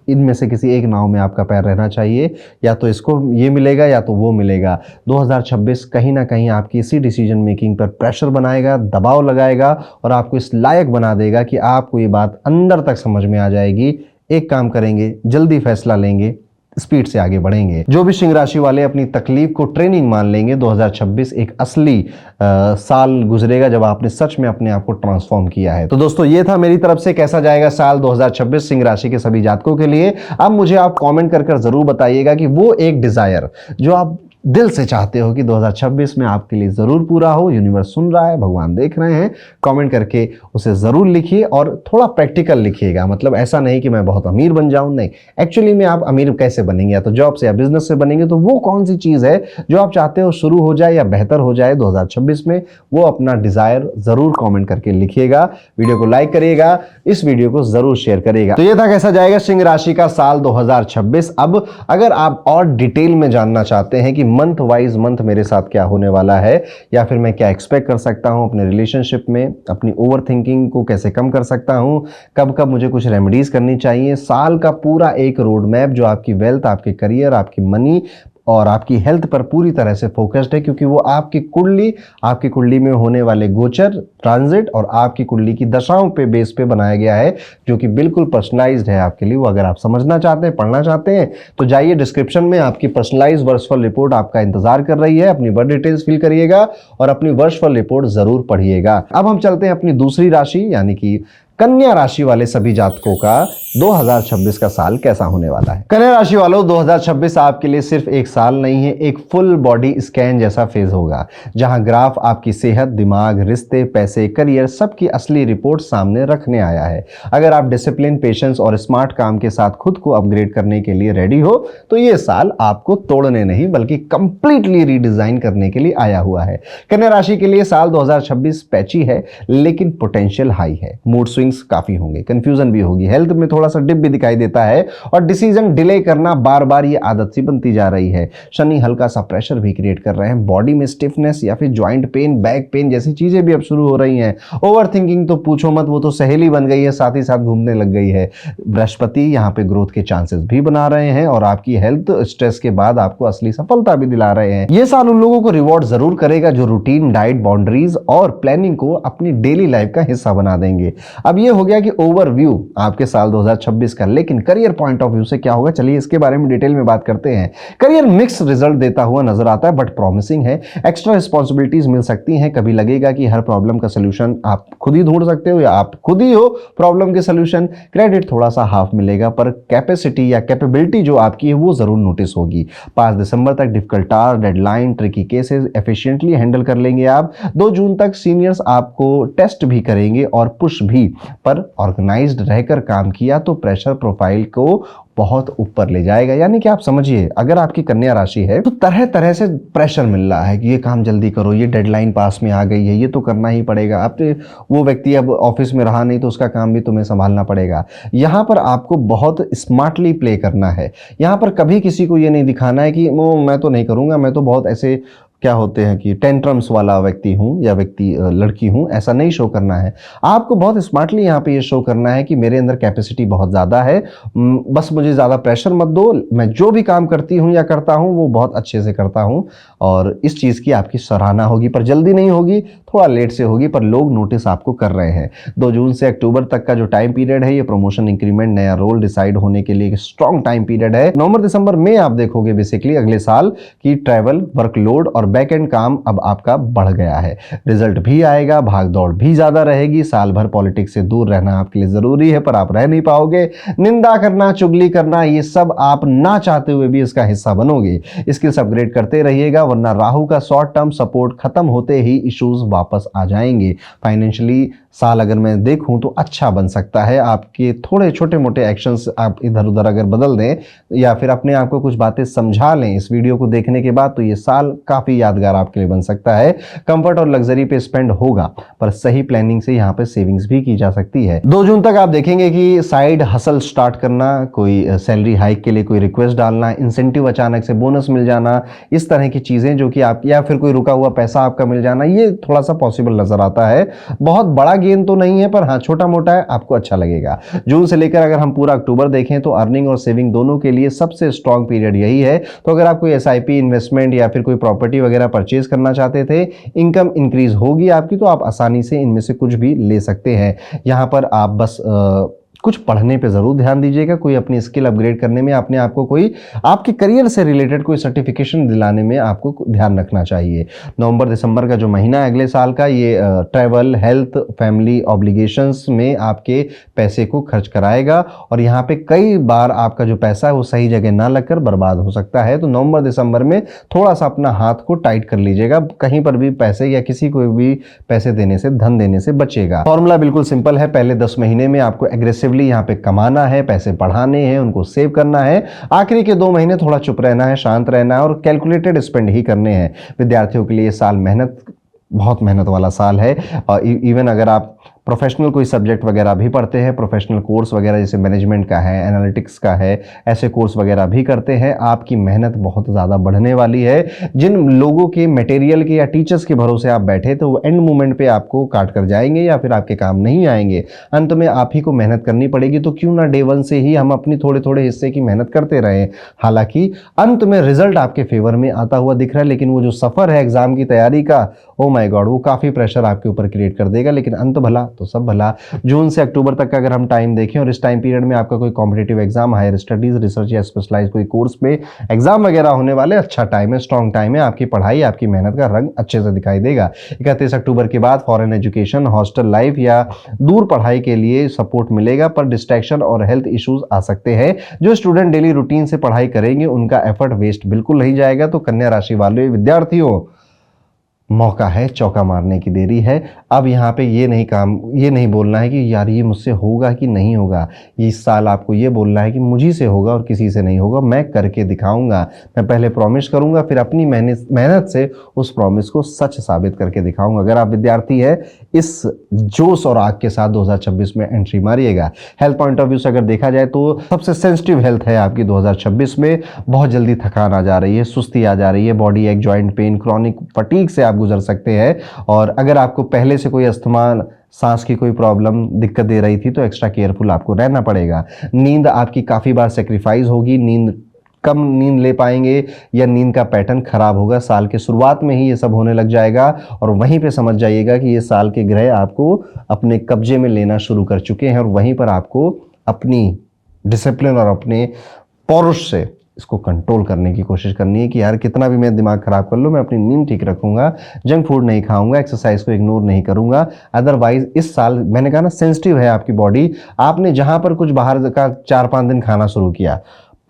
Speaker 1: इनमें से किसी एक नाव में आपका पैर रहना चाहिए। या तो इसको ये मिलेगा या तो वो मिलेगा। 2026 कहीं ना कहीं आपकी इसी डिसीजन मेकिंग पर प्रेशर बनाएगा, दबाव लगाएगा और आपको इस लायक बना देगा कि आपको ये बात अंदर तक समझ में आ जाएगी। एक काम करेंगे, जल्दी फैसला लेंगे, स्पीड से आगे बढ़ेंगे। जो भी सिंह राशि वाले अपनी तकलीफ को ट्रेनिंग मान लेंगे, 2026 एक असली साल गुजरेगा जब आपने सच में अपने आप को ट्रांसफॉर्म किया है। तो दोस्तों ये था मेरी तरफ से कैसा जाएगा साल 2026 सिंह राशि के सभी जातकों के लिए। अब मुझे आप कमेंट कर जरूर बताइएगा कि वो एक डिजायर जो आप दिल से चाहते हो कि 2026 में आपके लिए जरूर पूरा हो। यूनिवर्स सुन रहा है, भगवान देख रहे हैं। कमेंट करके उसे जरूर लिखिए और थोड़ा प्रैक्टिकल लिखिएगा। मतलब ऐसा नहीं कि मैं बहुत अमीर बन जाऊं, नहीं। एक्चुअली में आप अमीर कैसे बनेंगे? या तो जॉब से या बिजनेस से बनेंगे। तो वो कौन सी चीज है जो आप चाहते हो शुरू हो जाए या बेहतर हो जाए 2026 में, वो अपना डिजायर जरूर कॉमेंट करके लिखिएगा। वीडियो को लाइक करिएगा, इस वीडियो को जरूर शेयर करिएगा। तो ये था कैसा जाएगा सिंह राशि का साल 2026। अब अगर आप और डिटेल में जानना चाहते हैं कि मंथ वाइज मंथ मेरे साथ क्या होने वाला है, या फिर मैं क्या एक्सपेक्ट कर सकता हूं अपने रिलेशनशिप में, अपनी ओवर थिंकिंग को कैसे कम कर सकता हूं, कब कब मुझे कुछ रेमेडीज करनी चाहिए, साल का पूरा एक रोड मैप जो आपकी वेल्थ, आपके करियर, आपकी मनी और आपकी हेल्थ पर पूरी तरह से फोकस्ड है, क्योंकि वो आपकी कुंडली में होने वाले गोचर, ट्रांजिट और आपकी कुंडली की दशाओं पे बेस पे बनाया गया है, जो कि बिल्कुल पर्सनलाइज्ड है आपके लिए। वो अगर आप समझना चाहते हैं, पढ़ना चाहते हैं तो जाइए, डिस्क्रिप्शन में आपकी पर्सनलाइज्ड वर्षफल रिपोर्ट आपका इंतजार कर रही है। अपनी बर्थ डिटेल्स फिल करिएगा और अपनी वर्षफल रिपोर्ट जरूर पढ़िएगा। अब हम चलते हैं अपनी दूसरी राशि यानी कि कन्या राशि वाले सभी जातकों का 2026 का साल कैसा होने वाला है। कन्या राशि वालों, 2026 आपके लिए सिर्फ एक साल नहीं है, एक फुल बॉडी स्कैन जैसा फेज होगा, जहां ग्राफ आपकी सेहत, दिमाग, रिश्ते, पैसे, करियर सबकी असली रिपोर्ट सामने रखने आया है। अगर आप डिसिप्लिन, पेशेंस और स्मार्ट काम के साथ खुद को अपग्रेड करने के लिए रेडी हो तो ये साल आपको तोड़ने नहीं बल्कि कंप्लीटली रीडिजाइन करने के लिए आया हुआ है। कन्या राशि के लिए साल 2026 पैची है लेकिन पोटेंशियल हाई है। मूड स्विंग काफी होंगे, कंफ्यूजन भी होगी, हेल्थ में थोड़ा सा डिप भी दिखाई देता है और डिसीजन डिले करना बार बार ये आदत सी बनती जा रही है। शनि हल्का सा प्रेशर भी क्रिएट कर रहे हैं। बॉडी में स्टिफनेस या फिर ज्वाइंट पेन, बैक पेन जैसी चीजें भी अब शुरू हो रही हैं। ओवर थिंकिंग तो पूछो मत, वो तो सहेली बन गई है, साथ ही साथ घूमने लग गई है। बृहस्पति यहाँ पे ग्रोथ के चांसेस भी बना रहे हैं और आपकी हेल्थ स्ट्रेस के बाद आपको असली सफलता भी दिला रहे हैं। ये साल उन लोगों को रिवॉर्ड जरूर करेगा जो रूटीन, डाइट, बाउंड्रीज और प्लानिंग को अपनी डेली लाइफ का हिस्सा बना देंगे। अब अब ये हो गया कि ओवरव्यू आपके साल 2026 का, लेकिन करियर पॉइंट ऑफ व्यू से क्या होगा, चलिए इसके बारे में डिटेल में बात करते हैं। करियर मिक्स रिजल्ट देता हुआ नजर आता है, बट प्रॉमिसिंग है। एक्स्ट्रा रिस्पॉन्सिबिलिटीज मिल सकती हैं, कभी लगेगा कि हर प्रॉब्लम का सोल्यूशन आप खुद ही ढूंढ सकते हो या आप खुद ही हो प्रॉब्लम के सोल्यूशन। क्रेडिट थोड़ा सा हाफ मिलेगा, पर कैपेसिटी या कैपेबिलिटी जो आपकी है वो जरूर नोटिस होगी। 5 दिसंबर तक difficult task, deadline, tricky cases efficiently handle कर लेंगे आप। 2 जून तक सीनियर्स आपको टेस्ट भी करेंगे और पुश भी, पर ऑर्गेनाइज्ड रहकर काम किया तो प्रेशर प्रोफाइल को बहुत ऊपर ले जाएगा। यानी कि आप समझिए, अगर आपकी कन्या राशि है तो तरह तरह से प्रेशर मिल रहा है कि ये काम जल्दी करो, ये डेडलाइन पास में आ गई है, ये तो करना ही पड़ेगा। अब वो व्यक्ति अब ऑफिस में रहा नहीं तो उसका काम भी तुम्हें संभालना पड़ेगा। यहाँ पर आपको बहुत स्मार्टली प्ले करना है। यहाँ पर कभी किसी को ये नहीं दिखाना है कि वो मैं तो नहीं करूँगा, मैं तो बहुत ऐसे क्या होते हैं कि टेंट्रम्स वाला व्यक्ति हूं या लड़की हूं, ऐसा नहीं शो करना है। आपको बहुत स्मार्टली यहाँ पे ये शो करना है कि मेरे अंदर कैपेसिटी बहुत ज़्यादा है, बस मुझे ज़्यादा प्रेशर मत दो, मैं जो भी काम करती हूँ या करता हूँ वो बहुत अच्छे से करता हूँ, और इस चीज़ की आपकी सराहना होगी, पर जल्दी नहीं होगी, थोड़ा लेट से होगी, पर लोग नोटिस आपको कर रहे हैं। 2 जून से अक्टूबर तक का जो टाइम पीरियड है, ये प्रमोशन, इंक्रीमेंट, नया रोल डिसाइड होने के लिए एक स्ट्रॉन्ग टाइम पीरियड है। नवंबर दिसंबर में आप देखोगे बेसिकली अगले साल की ट्रैवल, वर्कलोड और बैक एंड काम अब आपका बढ़ गया है। रिजल्ट भी आएगा, भाग दौड़ भी ज्यादा रहेगी। साल भर पॉलिटिक्स से दूर रहना आपके लिए जरूरी है, पर आप रह नहीं पाओगे। निंदा करना, चुगली करना, ये सब आप ना चाहते हुए भी इसका हिस्सा बनोगे। स्किल्स अपग्रेड करते रहिएगा, वरना राहु का शॉर्ट टर्म सपोर्ट खत्म होते ही इश्यूज वापस आ जाएंगे। फाइनेंशियली साल अगर मैं देखूं तो अच्छा बन सकता है। आपके थोड़े छोटे मोटे एक्शंस आप इधर उधर अगर बदल दें या फिर अपने आप को कुछ बातें समझा लें इस वीडियो को देखने के बाद, तो ये साल काफी यादगार आपके लिए बन सकता है। कंफर्ट और लग्जरी पे स्पेंड होगा, पर सही प्लानिंग से यहाँ पे सेविंग्स भी की जा सकती है। 2 जून तक आप देखेंगे कि साइड हसल स्टार्ट करना, कोई सैलरी हाइक के लिए कोई रिक्वेस्ट डालना, इंसेंटिव अचानक से बोनस मिल जाना, इस तरह की चीजें जो कि आप, या फिर कोई रुका हुआ पैसा आपका मिल जाना, ये थोड़ा सा पॉसिबल नजर आता है। बहुत बड़ा गेन तो नहीं है, पर हाँ छोटा मोटा है, आपको अच्छा लगेगा। जून से लेकर अगर हम पूरा अक्टूबर देखें तो अर्निंग और सेविंग दोनों के लिए सबसे स्ट्रॉन्ग पीरियड यही है। तो अगर आप कोई एसआईपी, इन्वेस्टमेंट या फिर कोई प्रॉपर्टी वगैरह परचेज करना चाहते थे, इनकम इंक्रीज होगी आपकी, तो आप आसानी से इनमें से कुछ भी ले सकते हैं। यहां पर आप बस कुछ पढ़ने पे जरूर ध्यान दीजिएगा, कोई अपनी स्किल अपग्रेड करने में, अपने आप को कोई आपके करियर से रिलेटेड कोई सर्टिफिकेशन दिलाने में आपको ध्यान रखना चाहिए। नवंबर दिसंबर का जो महीना है अगले साल का, ये ट्रैवल, हेल्थ, फैमिली ऑब्लिगेशंस में आपके पैसे को खर्च कराएगा, और यहाँ पे कई बार आपका जो पैसा है वो सही जगह ना लगकर बर्बाद हो सकता है। तो नवंबर दिसंबर में थोड़ा सा अपना हाथ को टाइट कर लीजिएगा, कहीं पर भी पैसे या किसी को भी पैसे देने से, धन देने से बचेगा। फॉर्मूला बिल्कुल सिंपल है, पहले 10 महीने में आपको एग्रेसिव यहाँ पे कमाना है, पैसे बढ़ाने हैं, उनको सेव करना है। आखिरी के 2 महीने थोड़ा चुप रहना है, शांत रहना है और कैलकुलेटेड स्पेंड ही करने हैं। विद्यार्थियों के लिए साल बहुत मेहनत वाला साल है। और इवन अगर आप प्रोफेशनल कोई सब्जेक्ट वगैरह भी पढ़ते हैं, प्रोफेशनल कोर्स वगैरह जैसे मैनेजमेंट का है, एनालिटिक्स का है, ऐसे कोर्स वगैरह भी करते हैं, आपकी मेहनत बहुत ज़्यादा बढ़ने वाली है। जिन लोगों के मटेरियल के या टीचर्स के भरोसे आप बैठे तो वो एंड मोमेंट पे आपको काट कर जाएंगे या फिर आपके काम नहीं आएंगे। अंत में आप ही को मेहनत करनी पड़ेगी, तो क्यों ना डे 1 से ही हम अपनी थोड़े थोड़े हिस्से की मेहनत करते रहें। हालांकि अंत में रिजल्ट आपके फेवर में आता हुआ दिख रहा है, लेकिन वो जो सफ़र है एग्जाम की तैयारी का, ओ माय गॉड, वो काफ़ी प्रेशर आपके ऊपर क्रिएट कर देगा, लेकिन अंत भला तो सब भला। जून से अक्टूबर तक का अगर हम टाइम देखें और इस टाइम पीरियड में आपका कोई competitive exam, higher studies, research या स्पेशलाइज कोई कोर्स में एग्जाम वगैरह होने वाले, अच्छा टाइम है, स्ट्रॉन्ग टाइम है। आपकी पढ़ाई, आपकी मेहनत का रंग अच्छे से दिखाई देगा। 31 अक्टूबर के बाद फॉरेन एजुकेशन, हॉस्टल लाइफ या दूर पढ़ाई के लिए सपोर्ट मिलेगा, पर डिस्ट्रैक्शन और हेल्थ इश्यूज आ सकते हैं। जो स्टूडेंट डेली रूटीन से पढ़ाई करेंगे उनका एफर्ट वेस्ट बिल्कुल नहीं जाएगा। तो कन्या राशि वाले विद्यार्थियों, मौका है, चौका मारने की देरी है। अब यहाँ पे ये नहीं बोलना है कि यार ये मुझसे होगा कि नहीं होगा। इस साल आपको ये बोलना है कि मुझी से होगा और किसी से नहीं होगा, मैं करके दिखाऊंगा। मैं पहले प्रॉमिस करूंगा, फिर अपनी मेहनत से उस प्रॉमिस को सच साबित करके दिखाऊंगा। अगर आप विद्यार्थी है, इस जोश और आग के साथ 2026 में एंट्री मारिएगा। हेल्थ पॉइंट ऑफ व्यू से अगर देखा जाए तो सबसे सेंसिटिव हेल्थ है आपकी 2026 में। बहुत जल्दी थकान आ जा रही है, सुस्ती आ जा रही है, बॉडी एक, जॉइंट पेन, क्रॉनिक फटीग से आप गुजर सकते हैं। और अगर आपको पहले से कोई अस्थमा, सांस की कोई प्रॉब्लम दिक्कत दे रही थी तो एक्स्ट्रा केयरफुल आपको रहना पड़ेगा। नींद आपकी काफ़ी बार सेक्रीफाइस होगी, नींद कम नींद ले पाएंगे या नींद का पैटर्न खराब होगा। साल के शुरुआत में ही ये सब होने लग जाएगा और वहीं पे समझ जाइएगा कि ये साल के ग्रह आपको अपने कब्जे में लेना शुरू कर चुके हैं और वहीं पर आपको अपनी डिसिप्लिन और अपने पौरुष से इसको कंट्रोल करने की कोशिश करनी है कि यार कितना भी मैं दिमाग खराब कर लूँ, मैं अपनी नींद ठीक रखूंगा, जंक फूड नहीं खाऊंगा, एक्सरसाइज को इग्नोर नहीं करूंगा। अदरवाइज इस साल मैंने कहा ना सेंसिटिव है आपकी बॉडी। आपने जहां पर कुछ बाहर का 4-5 दिन खाना शुरू किया,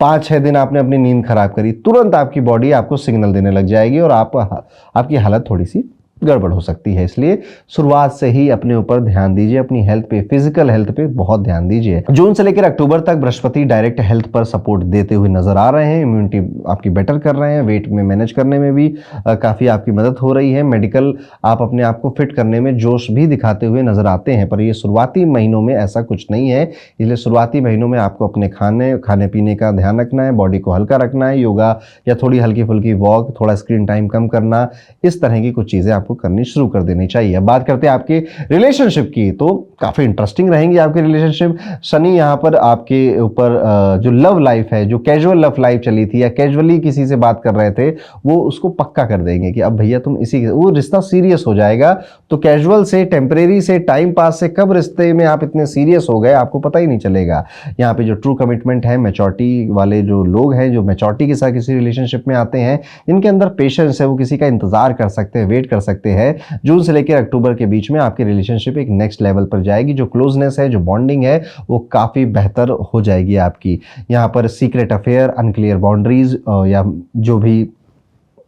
Speaker 1: 5-6 दिन आपने अपनी नींद खराब करी, तुरंत आपकी बॉडी आपको सिग्नल देने लग जाएगी और आपकी हालत थोड़ी सी गड़बड़ हो सकती है। इसलिए शुरुआत से ही अपने ऊपर ध्यान दीजिए, अपनी हेल्थ पे, फिजिकल हेल्थ पे बहुत ध्यान दीजिए। जून से लेकर अक्टूबर तक बृहस्पति डायरेक्ट हेल्थ पर सपोर्ट देते हुए नजर आ रहे हैं, इम्यूनिटी आपकी बेटर कर रहे हैं, वेट में मैनेज करने में भी काफी आपकी मदद हो रही है। मेडिकल आप अपने आप को फिट करने में जोश भी दिखाते हुए नजर आते हैं, पर ये शुरुआती महीनों में ऐसा कुछ नहीं है। इसलिए शुरुआती महीनों में आपको अपने खाने पीने का ध्यान रखना है, बॉडी को हल्का रखना है, योगा या थोड़ी हल्की फुल्की वॉक, थोड़ा स्क्रीन टाइम कम करना, इस तरह की कुछ चीजें आपको करनी शुरू कर देनी चाहिए। अब बात करते हैं आपके रिलेशनशिप की, तो काफी इंटरेस्टिंग रहेंगी आपकी रिलेशनशिप। शनि यहाँ पर आपके ऊपर जो लव लाइफ है, जो कैजुअल लव लाइफ चली थी या कैजुअली किसी से बात कर रहे थे, वो उसको पक्का कर देंगे कि अब भैया तुम इसी, वो रिश्ता सीरियस हो जाएगा। तो कैजुअल से, टेम्परेरी से, टाइम पास से कब रिश्ते में आप इतने सीरियस हो गए आपको पता ही नहीं चलेगा। यहाँ पे जो ट्रू कमिटमेंट है, मैच्योरिटी वाले जो लोग हैं, जो मैच्योरिटी के साथ किसी रिलेशनशिप में आते हैं, जिनके अंदर पेशेंस है, वो किसी का इंतजार कर सकते हैं, वेट कर सकते हैं। जून से लेकर अक्टूबर के बीच में आपकी रिलेशनशिप एक नेक्स्ट लेवल पर जाएगी। जो क्लोजनेस है, जो बॉन्डिंग है, वो काफी बेहतर हो जाएगी आपकी। यहाँ पर सीक्रेट अफेयर, अनक्लियर बाउंड्रीज या जो भी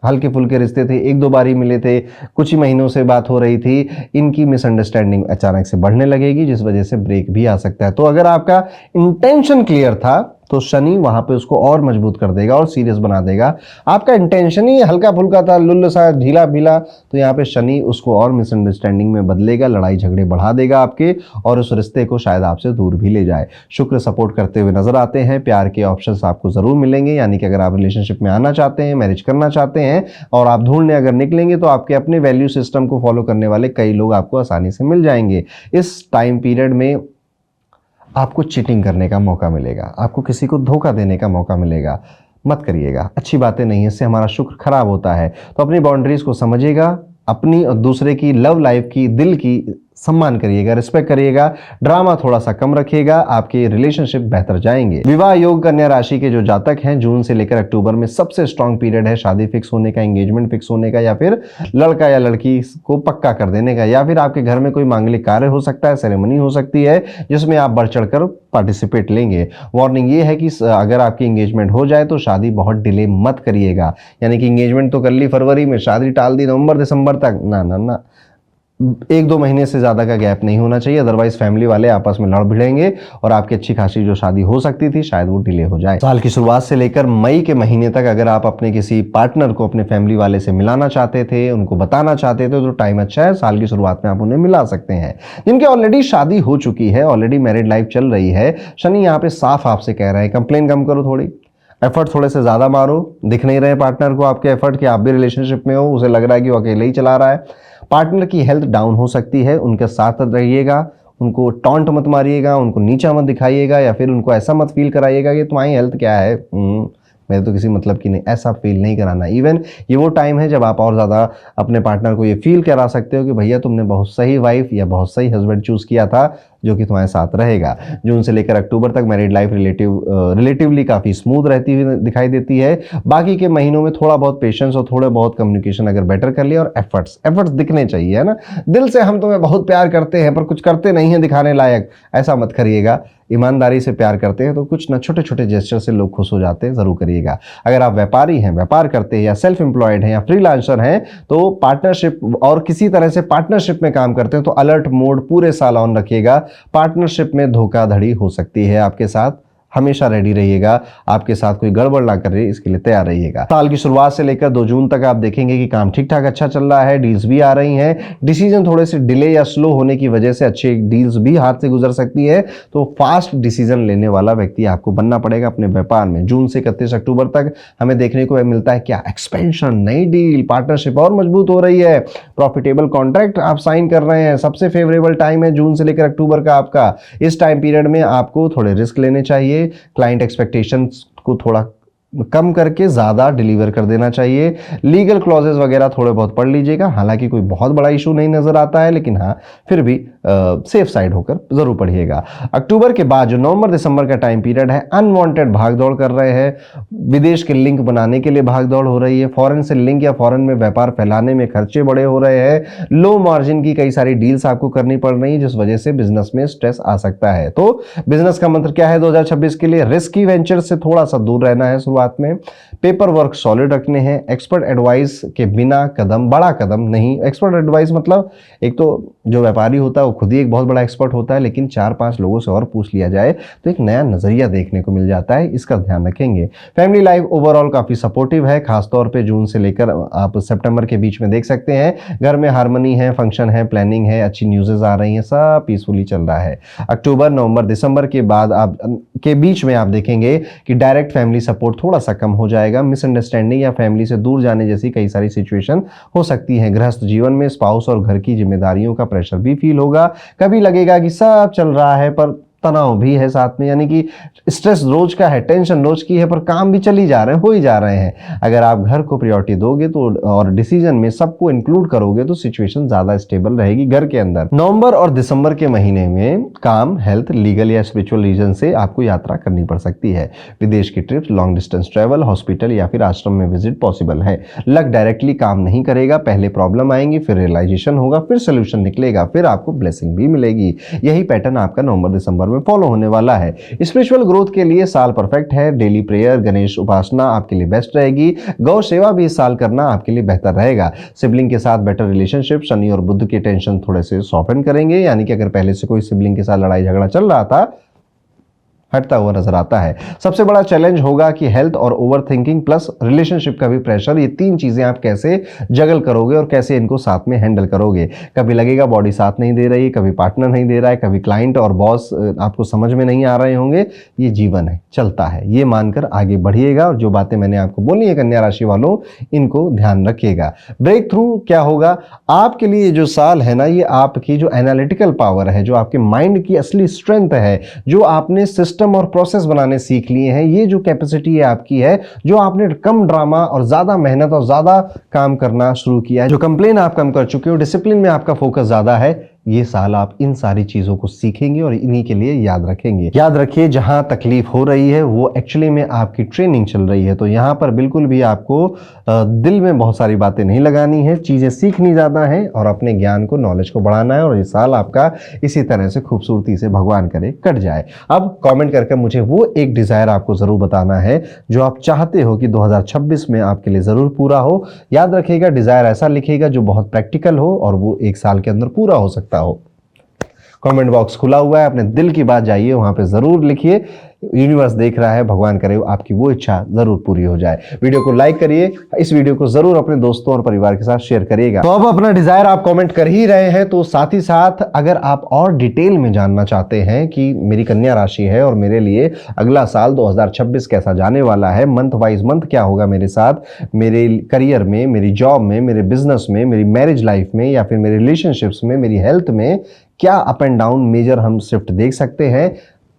Speaker 1: हल्के फुल्के रिश्ते थे, 1-2 बार ही मिले थे, कुछ ही महीनों से बात हो रही थी, इनकी मिसअंडरस्टैंडिंग अचानक से बढ़ने लगेगी, जिस वजह से ब्रेक भी आ सकता है। तो अगर आपका इंटेंशन क्लियर था तो शनि वहां पे उसको और मजबूत कर देगा और सीरियस बना देगा। आपका इंटेंशन ही हल्का फुल्का था, लुल्ल सा, ढीला भीला, तो यहाँ पे शनि उसको और मिसअंडरस्टैंडिंग में बदलेगा, लड़ाई झगड़े बढ़ा देगा आपके और उस रिश्ते को शायद आपसे दूर भी ले जाए। शुक्र सपोर्ट करते हुए नजर आते हैं, प्यार के ऑप्शंस आपको जरूर मिलेंगे। यानी कि अगर आप रिलेशनशिप में आना चाहते हैं, मैरिज करना चाहते हैं और आप ढूंढने अगर निकलेंगे तो आपके अपने वैल्यू सिस्टम को फॉलो करने वाले कई लोग आपको आसानी से मिल जाएंगे। इस टाइम पीरियड में आपको चीटिंग करने का मौका मिलेगा, आपको किसी को धोखा देने का मौका मिलेगा, मत करिएगा, अच्छी बातें नहीं है, इससे हमारा शुक्र खराब होता है। तो अपनी बाउंड्रीज को समझिएगा, अपनी और दूसरे की लव लाइफ की, दिल की सम्मान करिएगा, रिस्पेक्ट करिएगा, ड्रामा थोड़ा सा कम रखिएगा, आपके रिलेशनशिप बेहतर जाएंगे। विवाह योग कन्या राशि के जो जातक हैं, जून से लेकर अक्टूबर में सबसे स्ट्रांग पीरियड है शादी फिक्स होने का, एंगेजमेंट फिक्स होने का, या फिर लड़का या लड़की को पक्का कर देने का, या फिर आपके घर में कोई मांगलिक कार्य हो सकता है, सेरेमनी हो सकती है जिसमें आप बढ़ चढ़कर पार्टिसिपेट लेंगे। वार्निंग ये है कि अगर आपकी एंगेजमेंट हो जाए तो शादी बहुत डिले मत करिएगा। यानी कि एंगेजमेंट तो कर ली फरवरी में, शादी टाल दी नवंबर दिसंबर तक, ना ना ना, 1-2 महीने से ज्यादा का गैप नहीं होना चाहिए, अदरवाइज फैमिली वाले आपस में लड़ भिड़ेंगे और आपकी अच्छी खासी जो शादी हो सकती थी शायद वो डिले हो जाए। साल की शुरुआत से लेकर मई के महीने तक अगर आप अपने किसी पार्टनर को अपने फैमिली वाले से मिलाना चाहते थे, उनको बताना चाहते थे, तो टाइम अच्छा है, साल की शुरुआत में आप उन्हें मिला सकते हैं। जिनके ऑलरेडी शादी हो चुकी है, ऑलरेडी मैरिड लाइफ चल रही है, शनि यहाँ पे साफ आपसे कह रहे हैं कंप्लेन कम करो, थोड़ी एफर्ट थोड़े से ज्यादा मारो। दिख नहीं रहे पार्टनर को आपके एफर्ट कि आप भी रिलेशनशिप में हो, उसे लग रहा है कि वो अकेले ही चला रहा है। पार्टनर की हेल्थ डाउन हो सकती है, उनके साथ रहिएगा, उनको टॉन्ट मत मारिएगा, उनको नीचा मत दिखाइएगा, या फिर उनको ऐसा मत फील कराइएगा कि तुम्हारी हेल्थ क्या है, मेरे तो किसी मतलब की नहीं, ऐसा फील नहीं कराना। इवन ये वो टाइम है जब आप और ज़्यादा अपने पार्टनर को ये फील करा सकते हो कि भैया तुमने बहुत सही वाइफ या बहुत सही हस्बैंड चूज़ किया था जो कि तुम्हारे साथ रहेगा। जून से लेकर अक्टूबर तक मैरिड लाइफ रिलेटिवली काफ़ी स्मूथ रहती हुई दिखाई देती है। बाकी के महीनों में थोड़ा बहुत पेशेंस और थोड़े बहुत कम्युनिकेशन अगर बेटर कर लिया और एफर्ट्स दिखने चाहिए, है ना। दिल से हम तुम्हें बहुत प्यार करते हैं पर कुछ करते नहीं हैं दिखाने लायक, ऐसा मत करिएगा। ईमानदारी से प्यार करते हैं तो कुछ ना छोटे छोटे जेस्चर से लोग खुश हो जाते हैं, जरूर करिएगा। अगर आप व्यापारी हैं, व्यापार करते हैं, या सेल्फ एम्प्लॉयड हैं, या फ्रीलांसर हैं, तो पार्टनरशिप और किसी तरह से पार्टनरशिप में काम करते हैं तो अलर्ट मोड पूरे साल ऑन रखिएगा। पार्टनरशिप में धोखाधड़ी हो सकती है आपके साथ, हमेशा रेडी रहिएगा, आपके साथ कोई गड़बड़ ना करे इसके लिए तैयार रहिएगा। साल की शुरुआत से लेकर 2 जून तक आप देखेंगे कि काम ठीक ठाक अच्छा चल रहा है, डील्स भी आ रही हैं। डिसीजन थोड़े से डिले या स्लो होने की वजह से अच्छी डील्स भी हाथ से गुजर सकती है, तो फास्ट डिसीजन लेने वाला व्यक्ति आपको बनना पड़ेगा अपने व्यापार में। जून से 31 अक्टूबर तक हमें देखने को मिलता है क्या, एक्सपेंशन, नई डील, पार्टनरशिप और मजबूत हो रही है, प्रॉफिटेबल कॉन्ट्रैक्ट आप साइन कर रहे हैं। सबसे फेवरेबल टाइम है जून से लेकर अक्टूबर का आपका। इस टाइम पीरियड में आपको थोड़े रिस्क लेने चाहिए, क्लाइंट एक्सपेक्टेशंस को थोड़ा कम करके ज़्यादा डिलीवर कर देना चाहिए। लीगल क्लॉजेस वगैरह थोड़े बहुत पढ़ लीजिएगा, हालांकि कोई बहुत बड़ा इशू नहीं नज़र आता है, लेकिन हाँ फिर भी सेफ साइड होकर ज़रूर पढ़िएगा। अक्टूबर के बाद जो नवंबर दिसंबर का टाइम पीरियड है, अनवांटेड भाग दौड़ कर रहे हैं, विदेश के लिंक बनाने के लिए भाग दौड़ हो रही है, फॉरेन से लिंक या फॉरेन में व्यापार फैलाने में खर्चे बड़े हो रहे हैं, लो मार्जिन की कई सारी डील्स आपको करनी पड़ रही है, जिस वजह से बिजनेस में स्ट्रेस आ सकता है। तो बिजनेस का मंत्र क्या है 2026 के लिए? रिस्की वेंचर से थोड़ा सा दूर रहना है शुरुआत में, पेपर वर्क सॉलिड रखने हैं, एक्सपर्ट एडवाइस के बिना बड़ा कदम नहीं। एक्सपर्ट एडवाइस मतलब एक तो जो व्यापारी होता है वो खुद ही एक बहुत बड़ा एक्सपर्ट होता है, लेकिन 4-5 लोगों से और पूछ लिया जाए तो एक नया नजरिया देखने को मिल जाता है, इसका ध्यान रखेंगे। फैमिली लाइफ ओवरऑल काफी सपोर्टिव है, खासतौर पे जून से लेकर आप सितंबर के बीच में देख सकते हैं घर में हार्मनी है, फंक्शन है, प्लानिंग है, अच्छी न्यूज़ेज आ रही हैं, सब पीसफुली चल रहा है। अक्टूबर नवंबर दिसंबर के बाद आप के बीच में आप देखेंगे कि डायरेक्ट फैमिली सपोर्ट थोड़ा सा कम हो जाएगा, मिसअंडरस्टैंडिंग या फैमिली से दूर जाने जैसी कई सारी सिचुएशन हो सकती है। गृहस्थ जीवन में स्पाउस और घर की जिम्मेदारियों का प्रेशर भी फील होगा, कभी लगेगा कि सब चल रहा है पर तनाव भी है साथ में, यानी कि स्ट्रेस रोज का है, टेंशन रोज की है, पर काम भी चली जा रहे हैं, हो ही जा रहे हैं। अगर आप घर को प्रायोरिटी दोगे तो और डिसीजन में सबको इंक्लूड करोगे तो सिचुएशन ज्यादा स्टेबल रहेगी घर के अंदर। नवंबर और दिसंबर के महीने में काम, हेल्थ, लीगल या स्पिरिचुअल रीजन से आपको यात्रा करनी पड़ सकती है। विदेश की trips, long distance travel, hospital या फिर आश्रम में विजिट पॉसिबल है। लक डायरेक्टली काम नहीं करेगा, पहले प्रॉब्लम आएंगी, फिर रियलाइजेशन होगा, फिर सोल्यूशन निकलेगा, फिर आपको ब्लेसिंग भी मिलेगी। यही पैटर्न आपका नवंबर दिसंबर में फॉलो होने वाला है। स्पिरिचुअल ग्रोथ के लिए साल परफेक्ट है। डेली प्रेयर, गणेश उपासना आपके लिए बेस्ट रहेगी। गौ सेवा भी इस साल करना आपके लिए बेहतर रहेगा। सिबलिंग के साथ बेटर रिलेशनशिप, शनि और बुध के टेंशन थोड़े से सॉफ्टन करेंगे, यानी कि अगर पहले से कोई सिबलिंग के साथ लड़ाई झगड़ा चल रहा था, हटता हुआ नजर आता है। सबसे बड़ा चैलेंज होगा कि हेल्थ और ओवर थिंकिंग प्लस रिलेशनशिप का भी प्रेशर, ये तीन चीजें आप कैसे जगल करोगे और कैसे इनको साथ में हैंडल करोगे। कभी लगेगा बॉडी साथ नहीं दे रही है, कभी पार्टनर नहीं दे रहा है, कभी क्लाइंट और बॉस आपको समझ में नहीं आ रहे होंगे। ये जीवन है, चलता है, ये मानकर आगे बढ़िएगा और जो बातें मैंने आपको बोली है कन्या राशि वालों, इनको ध्यान रखिएगा। ब्रेक थ्रू क्या होगा आपके लिए? जो साल है ना, ये आपकी जो एनालिटिकल पावर है, जो आपके माइंड की असली स्ट्रेंथ है, जो आपने सिस्टम और प्रोसेस बनाने सीख लिए हैं, ये जो कैपेसिटी है आपकी है, जो आपने कम ड्रामा और ज्यादा मेहनत और ज्यादा काम करना शुरू किया है, जो कंप्लेन आप कम कर चुके हो, डिसिप्लिन में आपका फोकस ज्यादा है, ये साल आप इन सारी चीजों को सीखेंगे और इन्हीं के लिए याद रखेंगे। याद रखिए, जहां तकलीफ हो रही है वो एक्चुअली में आपकी ट्रेनिंग चल रही है, तो यहां पर बिल्कुल भी आपको दिल में बहुत सारी बातें नहीं लगानी है, चीजें सीखनी ज्यादा है और अपने ज्ञान को, नॉलेज को बढ़ाना है। और ये साल आपका इसी तरह से खूबसूरती से भगवान करे कट जाए। अब कमेंट करके मुझे वो एक डिजायर आपको जरूर बताना है जो आप चाहते हो कि 2026 में आपके लिए जरूर पूरा हो। याद रखिएगा, डिजायर ऐसा लिखिएगा जो बहुत प्रैक्टिकल हो और वो एक साल के अंदर पूरा हो सकता हो। कमेंट बॉक्स खुला हुआ है, अपने दिल की बात जाइए, वहां पे जरूर लिखिए। यूनिवर्स देख रहा है, भगवान करे आपकी वो इच्छा जरूर पूरी हो जाए। वीडियो को लाइक करिए, इस वीडियो को जरूर अपने दोस्तों और परिवार के साथ शेयर करिएगा। तो अब अपना डिजायर आप कमेंट कर ही रहे हैं, तो साथ ही साथ अगर आप और डिटेल में जानना चाहते हैं कि मेरी कन्या राशि है और मेरे लिए अगला साल 2026 कैसा जाने वाला है, मंथ वाइज मंथ क्या होगा मेरे साथ, मेरे करियर में, मेरी जॉब में, मेरे बिजनेस में, मेरी मैरिज लाइफ में या फिर मेरे रिलेशनशिप्स में, मेरी हेल्थ में क्या अप एंड डाउन मेजर हम शिफ्ट देख सकते हैं,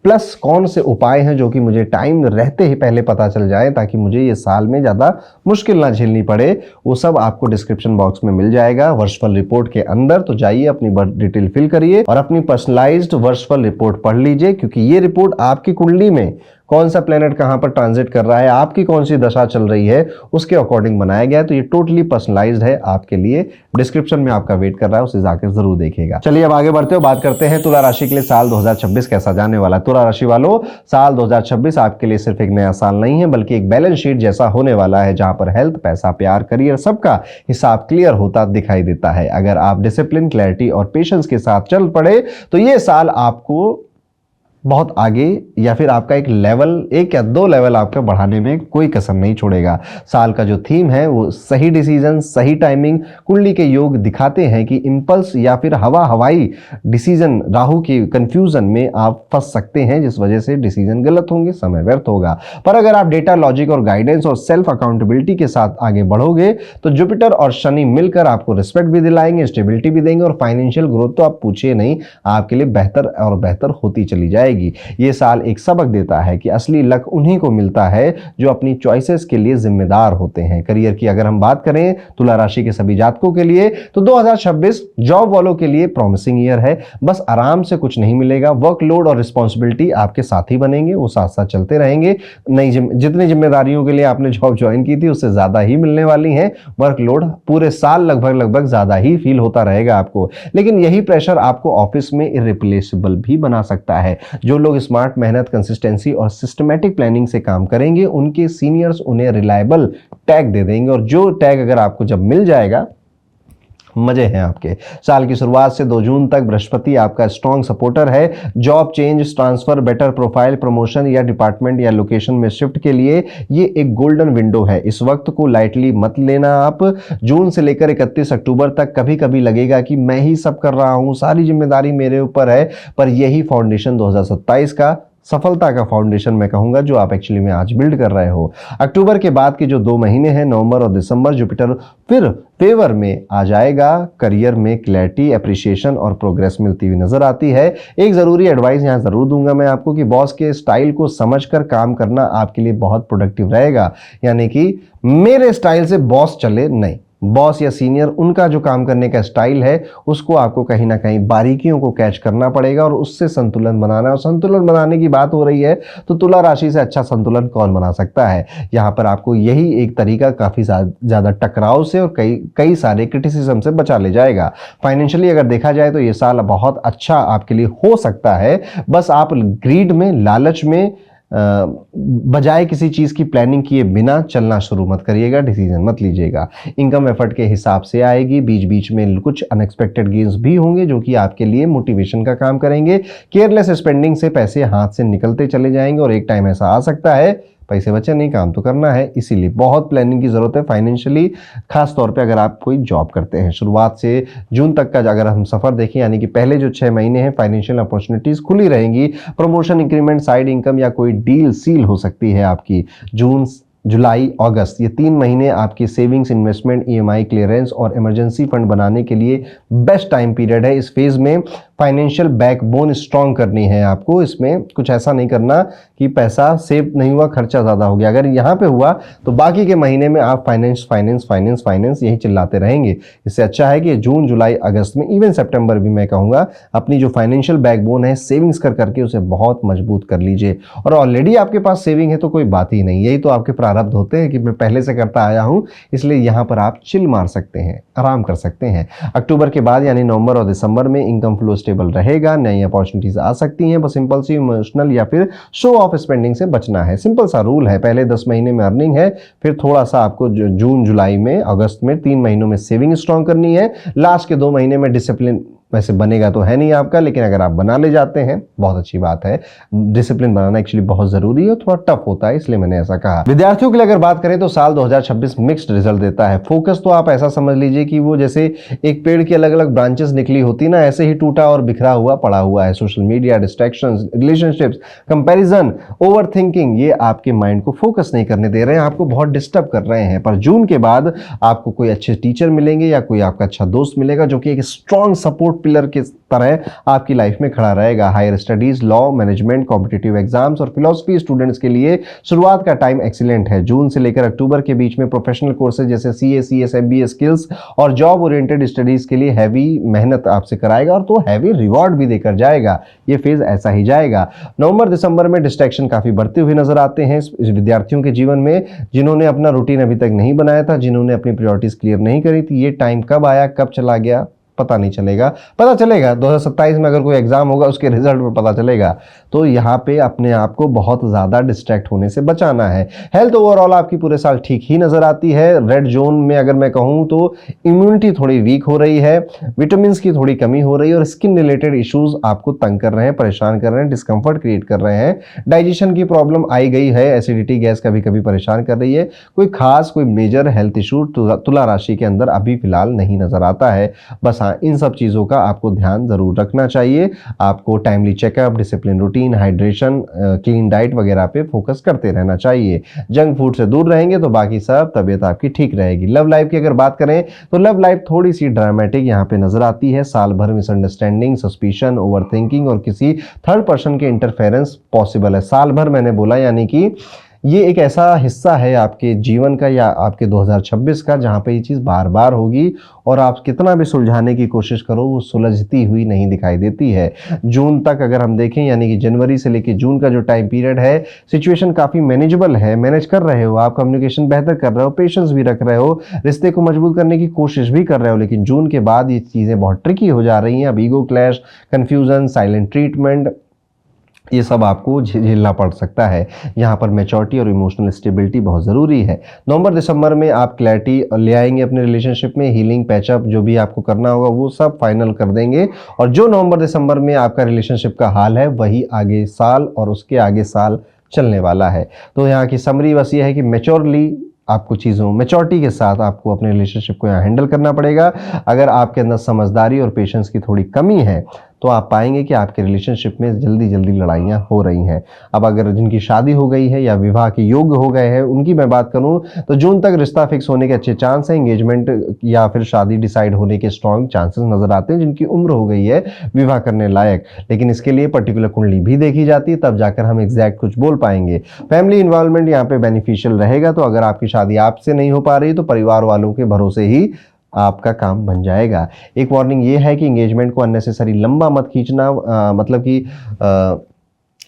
Speaker 1: प्लस कौन से उपाय हैं जो कि मुझे टाइम रहते ही पहले पता चल जाए ताकि मुझे ये साल में ज़्यादा मुश्किल ना झेलनी पड़े, वो सब आपको डिस्क्रिप्शन बॉक्स में मिल जाएगा वर्षफल रिपोर्ट के अंदर। तो जाइए, अपनी बर्थ डिटेल फिल करिए और अपनी पर्सनलाइज्ड वर्षफल रिपोर्ट पढ़ लीजिए, क्योंकि ये रिपोर्ट आपकी कुंडली में कौन सा प्लेनेट कहां पर ट्रांजिट कर रहा है, आपकी कौन सी दशा चल रही है, उसके अकॉर्डिंग बनाया गया है। तो ये टोटली पर्सनलाइज्ड है आपके लिए, डिस्क्रिप्शन में आपका वेट कर रहा है, उसे जाकर जरूर देखिएगा। चलिए अब आगे बढ़ते हो, बात करते हैं तुला राशि के लिए साल 2026 कैसा जाने वाला है। तुला राशि वालों, साल 2026 आपके लिए सिर्फ एक नया साल नहीं है, बल्कि एक बैलेंस शीट जैसा होने वाला है, जहां पर हेल्थ, पैसा, प्यार, करियर, सबका हिसाब क्लियर होता दिखाई देता है। अगर आप डिसिप्लिन, क्लैरिटी और पेशेंस के साथ चल पड़े तो ये साल आपको बहुत आगे या फिर आपका एक लेवल, एक या दो लेवल आपका बढ़ाने में कोई कसर नहीं छोड़ेगा। साल का जो थीम है वो सही डिसीजन, सही टाइमिंग, कुंडली के योग दिखाते हैं कि इंपल्स या फिर हवाई डिसीजन, राहु की कंफ्यूजन में आप फंस सकते हैं, जिस वजह से डिसीजन गलत होंगे, समय व्यर्थ होगा। पर अगर आप डेटा, लॉजिक और गाइडेंस और सेल्फ अकाउंटेबिलिटी के साथ आगे बढ़ोगे तो जुपिटर और शनि मिलकर आपको रिस्पेक्ट भी दिलाएंगे, स्टेबिलिटी भी देंगे और फाइनेंशियल ग्रोथ तो आप पूछिए नहीं, आपके लिए बेहतर और बेहतर होती चली जाएगी। जाएगी। ये साल एक सबक देता है कि असली लक उन्हीं को मिलता है जो अपनी चॉइसेस के लिए जिम्मेदार होते हैं। करियर की अगर हम बात करें तुला राशि के सभी जातकों के लिए तो 2026 जॉब वालों के लिए प्रॉमिसिंग ईयर है। बस आराम से कुछ नहीं मिलेगा, वर्कलोड और रिस्पॉन्सिबिलिटी आपके साथ ही बनेंगे, वो साथ साथ चलते रहेंगे। नई जितनी जिम्मेदारियों के लिए आपने जॉब ज्वाइन की थी उससे ज्यादा ही मिलने वाली है। वर्कलोड पूरे साल लगभग ज्यादा ही फील होता रहेगा आपको, लेकिन यही प्रेशर आपको ऑफिस में इरिप्लेसेबल भी बना सकता है। जो लोग स्मार्ट मेहनत, कंसिस्टेंसी और सिस्टमैटिक प्लानिंग से काम करेंगे उनके सीनियर्स उन्हें रिलायबल टैग दे देंगे, और जो टैग अगर आपको जब मिल जाएगा मजे हैं आपके। साल की शुरुआत से 2 जून तक बृहस्पति आपका स्ट्रॉन्ग सपोर्टर है। Job change, transfer, better profile, promotion या डिपार्टमेंट या लोकेशन में शिफ्ट के लिए ये एक गोल्डन विंडो है। इस वक्त को लाइटली मत लेना आप। जून से लेकर 31 अक्टूबर तक कभी कभी लगेगा कि मैं ही सब कर रहा हूं, सारी जिम्मेदारी मेरे ऊपर है, पर यही फाउंडेशन 2027 का सफलता का फाउंडेशन मैं कहूंगा जो आप एक्चुअली में आज बिल्ड कर रहे हो। अक्टूबर के बाद के जो 2 महीने हैं, नवंबर और दिसंबर, जुपिटर फिर फेवर में आ जाएगा। करियर में क्लैरिटी, एप्रिसिएशन और प्रोग्रेस मिलती हुई नजर आती है। एक जरूरी एडवाइस यहां जरूर दूंगा मैं आपको कि बॉस के स्टाइल को समझकर काम करना आपके लिए बहुत प्रोडक्टिव रहेगा। यानी कि मेरे स्टाइल से बॉस चले नहीं, बॉस या सीनियर उनका जो काम करने का स्टाइल है उसको आपको कहीं ना कहीं बारीकियों को कैच करना पड़ेगा और उससे संतुलन बनाना है। और संतुलन बनाने की बात हो रही है तो तुला राशि से अच्छा संतुलन कौन बना सकता है। यहाँ पर आपको यही एक तरीका काफी ज्यादा टकराव से और कई सारे क्रिटिसिज्म से बचा ले जाएगा। फाइनेंशियली अगर देखा जाए तो ये साल बहुत अच्छा आपके लिए हो सकता है। बस आप ग्रीड में, लालच में बजाय किसी चीज की प्लानिंग किए बिना चलना शुरू मत करिएगा, डिसीजन मत लीजिएगा। इनकम एफर्ट के हिसाब से आएगी, बीच बीच में कुछ अनएक्सपेक्टेड गेन्स भी होंगे जो कि आपके लिए मोटिवेशन का काम करेंगे। केयरलेस स्पेंडिंग से पैसे हाथ से निकलते चले जाएंगे और एक टाइम ऐसा आ सकता है पैसे बचे नहीं, काम तो करना है, इसीलिए बहुत प्लानिंग की जरूरत है फाइनेंशियली, खास तौर पे अगर आप कोई जॉब करते हैं। शुरुआत से जून तक का अगर हम सफर देखें यानी कि पहले जो 6 महीने हैं फाइनेंशियल अपॉर्चुनिटीज खुली रहेंगी। प्रमोशन, इंक्रीमेंट, साइड इनकम या कोई डील सील हो सकती है आपकी। जून, जुलाई, अगस्त ये 3 महीने आपकी सेविंग्स, इन्वेस्टमेंट, ईएमआई क्लियरेंस और इमरजेंसी फंड बनाने के लिए बेस्ट टाइम पीरियड है। इस फेज में फाइनेंशियल बैकबोन स्ट्रांग करनी है आपको। इसमें कुछ ऐसा नहीं करना कि पैसा सेव नहीं हुआ, खर्चा ज्यादा हो गया। अगर यहाँ पे हुआ तो बाकी के महीने में आप फाइनेंस फाइनेंस फाइनेंस फाइनेंस यही चिल्लाते रहेंगे। इससे अच्छा है कि जून, जुलाई, अगस्त में, इवन सितंबर भी मैं कहूँगा अपनी जो फाइनेंशियल बैकबोन है सेविंग्स कर करके उसे बहुत मजबूत कर लीजिए। और ऑलरेडी आपके पास सेविंग है तो कोई बात ही नहीं, यही तो आपके प्रारब्ध होते हैं कि मैं पहले से करता आया हूँ, इसलिए यहाँ पर आप चिल मार सकते हैं, आराम कर सकते हैं। अक्टूबर के बाद यानी नवंबर और दिसंबर में इनकम फ्लो स्टेबल रहेगा, नई अपॉर्चुनिटीज आ सकती हैं। बस इंपल्सिव, इमोशनल या फिर शो ऑफ स्पेंडिंग से बचना है। सिंपल सा रूल है, पहले 10 महीने में अर्निंग है, फिर थोड़ा सा आपको जून, जुलाई में, अगस्त में 3 महीनों में सेविंग स्ट्रॉन्ग करनी है। लास्ट के 2 महीने में डिसिप्लिन वैसे बनेगा तो है नहीं आपका, लेकिन अगर आप बना ले जाते हैं बहुत अच्छी बात है। डिसिप्लिन बनाना एक्चुअली बहुत जरूरी है, थोड़ा टफ होता है, इसलिए मैंने ऐसा कहा। विद्यार्थियों के लिए अगर बात करें तो साल 2026 मिक्स्ड रिजल्ट देता है। फोकस तो आप ऐसा समझ लीजिए कि वो जैसे एक पेड़ की अलग अलग ब्रांचेस निकली होती ना, ऐसे ही टूटा और बिखरा हुआ पड़ा हुआ है। Social media, distractions, relationships, comparison, overthinking ये आपके माइंड को फोकस नहीं करने दे रहे हैं, आपको बहुत डिस्टर्ब कर रहे हैं। पर जून के बाद आपको कोई अच्छे टीचर मिलेंगे या कोई आपका अच्छा दोस्त मिलेगा जो कि एक स्ट्रॉन्ग सपोर्ट पिलर के तरह आपकी लाइफ में खड़ा रहेगा। Higher studies, law, management, competitive exams और फिलॉसफी स्टूडेंट्स के लिए शुरुआत का टाइम एक्सीलेंट है। जून से लेकर अक्टूबर के बीच में प्रोफेशनल कोर्सेज जैसे सीए, सीएस, एमबीए, स्किल्स और जॉब ओरिएंटेड स्टडीज के लिए हैवी मेहनत आपसे कराएगा और तो हैवी रिवॉर्ड भी देकर जाएगा। ये फेज ऐसा ही जाएगा। नवंबर, दिसंबर में डिस्ट्रैक्शन काफी बढ़ते हुए नजर आते हैं विद्यार्थियों के जीवन में, जिन्होंने अपना रूटीन अभी तक नहीं बनाया था, जिन्होंने अपनी प्रायोरिटीज क्लियर नहीं करी थी। ये टाइम कब आया, कब चला गया पता नहीं चलेगा, पता चलेगा 2027 में अगर कोई एग्जाम होगा उसके रिजल्ट में पता चलेगा। तो यहाँ पे अपने आप को बहुत ज्यादा डिस्ट्रैक्ट होने से बचाना है। हेल्थ ओवरऑल आपकी पूरे साल ठीक ही नजर आती है। रेड जोन में अगर मैं कहूँ तो इम्यूनिटी थोड़ी वीक हो रही है, विटामिन की थोड़ी कमी हो रही है और स्किन रिलेटेड इश्यूज आपको तंग कर रहे हैं, परेशान कर रहे हैं, डिस्कंफर्ट क्रिएट कर रहे हैं। डाइजेशन की प्रॉब्लम आई गई है, एसिडिटी, गैस कभी कभी परेशान कर रही है। कोई खास कोई मेजर हेल्थ इशू तुला राशि के अंदर अभी फिलहाल नहीं नजर आता है। बस हाँ, इन सब चीज़ों का आपको ध्यान ज़रूर रखना चाहिए। आपको timely checkup, discipline routine, hydration, clean diet वगैरह पे फोकस करते रहना चाहिए। जंक फूड से दूर रहेंगे तो बाकी सब तबीयत आपकी ठीक रहेगी। लव लाइफ की अगर बात करें तो लव लाइफ थोड़ी सी ड्रामेटिक यहाँ पे नजर आती है। साल भर मिसअंडरस्टैंडिंग, सस्पिशन, ओवर थिंकिंग और किसी थर्ड पर्सन के इंटरफेरेंस पॉसिबल है। साल भर मैंने बोला, यानी कि ये एक ऐसा हिस्सा है आपके जीवन का या आपके 2026 का जहाँ पे ये चीज़ बार बार होगी और आप कितना भी सुलझाने की कोशिश करो वो सुलझती हुई नहीं दिखाई देती है। जून तक अगर हम देखें, यानी कि जनवरी से लेकर जून का जो टाइम पीरियड है, सिचुएशन काफ़ी मैनेजेबल है, मैनेज कर रहे हो आप, कम्युनिकेशन बेहतर कर रहे हो, पेशेंस भी रख रहे हो, रिश्ते को मजबूत करने की कोशिश भी कर रहे हो। लेकिन जून के बाद ये चीज़ें बहुत ट्रिकी हो जा रही हैं। अब ego clash, confusion, silent treatment, ये सब आपको झेलना पड़ सकता है। यहाँ पर मैच्योरिटी और इमोशनल स्टेबिलिटी बहुत ज़रूरी है। नवंबर दिसंबर में आप क्लैरिटी ले आएंगे अपने रिलेशनशिप में, हीलिंग, पैचअप जो भी आपको करना होगा वो सब फाइनल कर देंगे। और जो नवंबर दिसंबर में आपका रिलेशनशिप का हाल है वही आगे साल और उसके आगे साल चलने वाला है। तो यहाँ की समरी बस ये है कि मैच्योरली आपको चीज़ों मैच्योरिटी के साथ आपको अपने रिलेशनशिप को यहाँ हैंडल करना पड़ेगा। अगर आपके अंदर समझदारी और पेशेंस की थोड़ी कमी है तो आप पाएंगे कि आपके रिलेशनशिप में जल्दी जल्दी लड़ाइयाँ हो रही हैं। अब अगर जिनकी शादी हो गई है या विवाह के योग्य हो गए हैं उनकी मैं बात करूं तो जून तक रिश्ता फिक्स होने के अच्छे चांस हैं। एंगेजमेंट या फिर शादी डिसाइड होने के स्ट्रॉन्ग चांसेस नजर आते हैं जिनकी उम्र हो गई है विवाह करने लायक। लेकिन इसके लिए पर्टिकुलर कुंडली भी देखी जाती है, तब जाकर हम एग्जैक्ट कुछ बोल पाएंगे। फैमिली इन्वॉल्वमेंट यहाँ पे बेनिफिशियल रहेगा। तो अगर आपकी शादी आपसे नहीं हो पा रही तो परिवार वालों के भरोसे ही आपका काम बन जाएगा। एक वार्निंग ये है कि एंगेजमेंट को अननेसेसरी लंबा मत खींचना। मतलब कि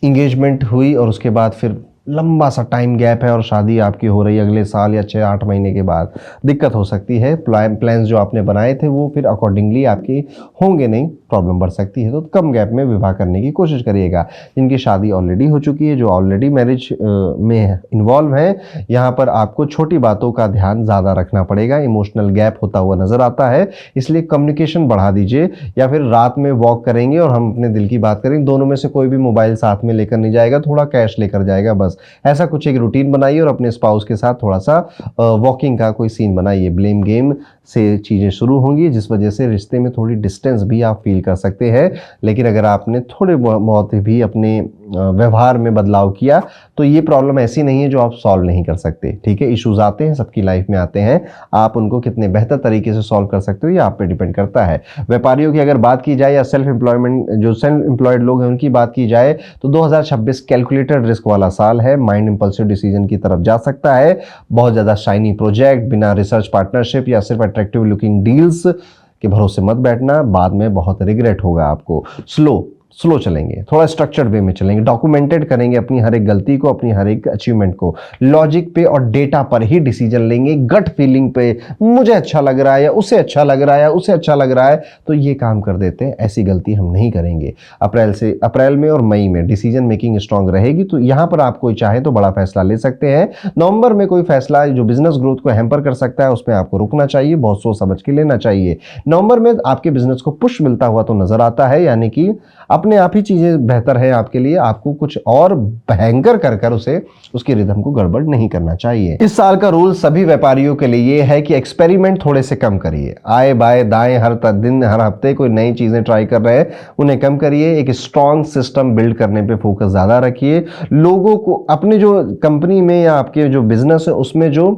Speaker 1: एंगेजमेंट हुई और उसके बाद फिर लंबा सा टाइम गैप है और शादी आपकी हो रही है अगले साल या 6-8 महीने के बाद, दिक्कत हो सकती है। प्लान्स जो आपने बनाए थे वो फिर अकॉर्डिंगली आपके होंगे नहीं, प्रॉब्लम बढ़ सकती है। तो कम गैप में विवाह करने की कोशिश करिएगा। जिनकी शादी ऑलरेडी हो चुकी है, जो ऑलरेडी मैरिज में इन्वॉल्व है, यहाँ पर आपको छोटी बातों का ध्यान ज़्यादा रखना पड़ेगा। इमोशनल गैप होता हुआ नज़र आता है, इसलिए कम्युनिकेशन बढ़ा दीजिए या फिर रात में वॉक करेंगे और हम अपने दिल की बात करेंगे। दोनों में से कोई भी मोबाइल साथ में लेकर नहीं जाएगा, थोड़ा कैश लेकर जाएगा बस। ऐसा कुछ एक रूटीन बनाइए और अपने स्पाउस के साथ थोड़ा सा वॉकिंग का कोई सीन बनाइए। ब्लेम गेम से चीज़ें शुरू होंगी जिस वजह से रिश्ते में थोड़ी डिस्टेंस भी आप फील कर सकते हैं। लेकिन अगर आपने थोड़े बहुत भी अपने व्यवहार में बदलाव किया तो ये प्रॉब्लम ऐसी नहीं है जो आप सॉल्व नहीं कर सकते। ठीक है, इश्यूज आते हैं, सबकी लाइफ में आते हैं, आप उनको कितने बेहतर तरीके से सॉल्व कर सकते हो ये आप पे डिपेंड करता है। व्यापारियों की अगर बात की जाए या सेल्फ एम्प्लॉयड लोग हैं उनकी बात की जाए तो 2026 कैलकुलेटेड रिस्क वाला साल है। माइंड इंपल्सिव डिसीजन की तरफ जा सकता है। बहुत ज़्यादा शाइनी प्रोजेक्ट, बिना रिसर्च पार्टनरशिप या सिर्फ अट्रैक्टिव लुकिंग डील्स के भरोसे मत बैठना, बाद में बहुत रिग्रेट होगा आपको। स्लो चलेंगे, थोड़ा स्ट्रक्चर्ड वे में चलेंगे, डॉक्यूमेंटेड करेंगे अपनी हर एक गलती को, अपनी हर एक अचीवमेंट को। लॉजिक पे और डेटा पर ही डिसीजन लेंगे, गट फीलिंग पे मुझे अच्छा लग रहा है या उसे अच्छा लग रहा है या उसे अच्छा लग रहा है तो ये काम कर देते हैं। ऐसी गलती हम नहीं करेंगे। अप्रैल में और मई में डिसीजन मेकिंग स्ट्रांग रहेगी, तो यहाँ पर आप कोई चाहे तो बड़ा फैसला ले सकते हैं। नवंबर में कोई फैसला जो बिजनेस ग्रोथ को हैम्पर कर सकता है उसमें आपको रुकना चाहिए, बहुत सोच समझ के लेना चाहिए। नवंबर में आपके बिजनेस को पुश मिलता हुआ तो नजर आता है, यानी कि अपने आप ही चीजें बेहतर है आपके लिए। आपको कुछ और भयंकर कर उसकी रिदम को गड़बड़ नहीं करना चाहिए। इस साल का रूल सभी व्यापारियों के लिए ये है कि एक्सपेरिमेंट थोड़े से कम करिए। आए बाएं दाएं हर दिन हर हफ्ते कोई नई चीजें ट्राई कर रहे हैं उन्हें कम करिए। एक स्ट्रॉन्ग सिस्टम बिल्ड करने पे फोकस ज्यादा रखिए। लोगों को अपने जो कंपनी में या आपके जो बिजनेस है उसमें जो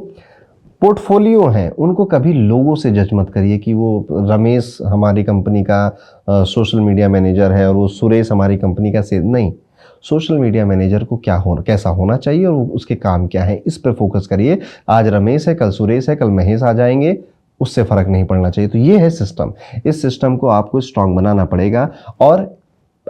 Speaker 1: पोर्टफोलियो हैं उनको कभी लोगों से जज मत करिए कि वो रमेश हमारी कंपनी का सोशल मीडिया मैनेजर है और वो सुरेश हमारी कंपनी का नहीं। सोशल मीडिया मैनेजर को कैसा होना चाहिए और उसके काम क्या है, इस पर फोकस करिए। आज रमेश है, कल सुरेश है, कल महेश आ जाएंगे, उससे फर्क नहीं पड़ना चाहिए। तो ये है सिस्टम। इस सिस्टम को आपको स्ट्रांग बनाना पड़ेगा। और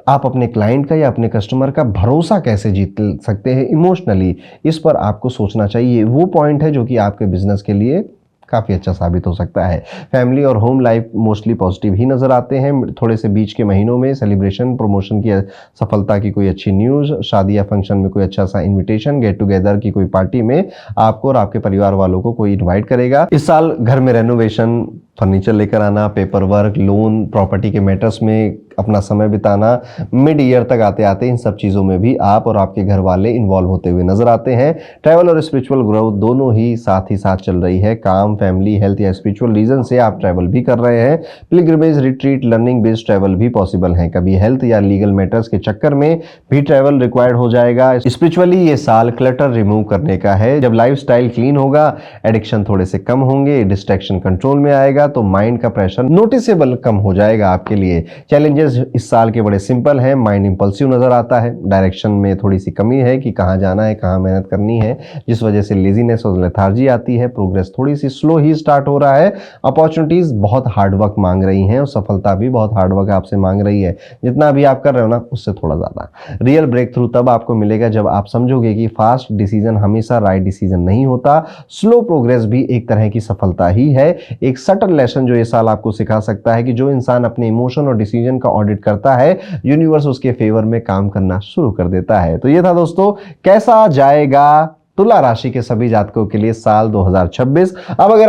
Speaker 1: आप अपने क्लाइंट का या अपने कस्टमर का भरोसा कैसे जीत सकते हैं इमोशनली, इस पर आपको सोचना चाहिए। वो पॉइंट है जो कि आपके बिजनेस के लिए काफ़ी अच्छा साबित हो सकता है। फैमिली और होम लाइफ मोस्टली पॉजिटिव ही नज़र आते हैं। थोड़े से बीच के महीनों में सेलिब्रेशन, प्रमोशन की सफलता की कोई अच्छी न्यूज़, शादी या फंक्शन में कोई अच्छा सा इनविटेशन, गेट टुगेदर की कोई पार्टी में आपको और आपके परिवार वालों को कोई इन्वाइट करेगा। इस साल घर में रेनोवेशन, फर्नीचर लेकर आना, पेपर वर्क, लोन, प्रॉपर्टी के मैटर्स में अपना समय बिताना, मिड ईयर तक आते आते इन सब चीज़ों में भी आप और आपके घर वाले इन्वॉल्व होते हुए नजर आते हैं। ट्रैवल और स्पिरिचुअल ग्रोथ दोनों ही साथ चल रही है। काम, फैमिली, हेल्थ या स्पिरिचुअल रीजन से आप ट्रैवल भी कर रहे हैं। Pilgrimage, retreat, learning based travel भी पॉसिबल है। कभी हेल्थ या लीगल मैटर्स के चक्कर में भी ट्रैवल रिक्वायर्ड हो जाएगा। स्पिरिचुअली ये साल क्लटर रिमूव करने का है। जब लाइफस्टाइल क्लीन होगा, एडिक्शन थोड़े से कम होंगे, डिस्ट्रैक्शन कंट्रोल में आएगा, तो माइंड का प्रेशर नोटिसेबल कम हो जाएगा आपके लिए। चैलेंजेस इस साल के बड़े सिंपल हैं। माइंड इंपल्सिव नजर आता है, डायरेक्शन में थोड़ी सी कमी है कि कहाँ जाना है, कहाँ मेहनत करनी है, जिस वजह से लेजीनेस और लेथार्जी आती है। प्रोग्रेस थोड़ी सी स्लो ही स्टार्ट हो रहा है। अपॉर्चुनिटीज बहुत हार्डवर्क मांग रही हैं और सफलता भी बहुत हार्डवर्क आपसे मांग रही है। जितना भी आप कर रहे हो ना, उससे थोड़ा ज्यादा। रियल ब्रेक थ्रू तब आपको मिलेगा जब आप समझोगे कि फास्ट डिसीजन हमेशा राइट डिसीजन नहीं होता। स्लो प्रोग्रेस भी एक तरह की सफलता ही है। एक सटल लेसन जो ये साल आपको सिखा सकता है कि जो इंसान अपने इमोशन और डिसीजन का ऑडिट करता है, यूनिवर्स उसके फेवर में काम करना शुरू कर देता है। तो ये था दोस्तों, कैसा जाएगा तुला राशि के सभी जातकों के लिए साल 2026। अब अगर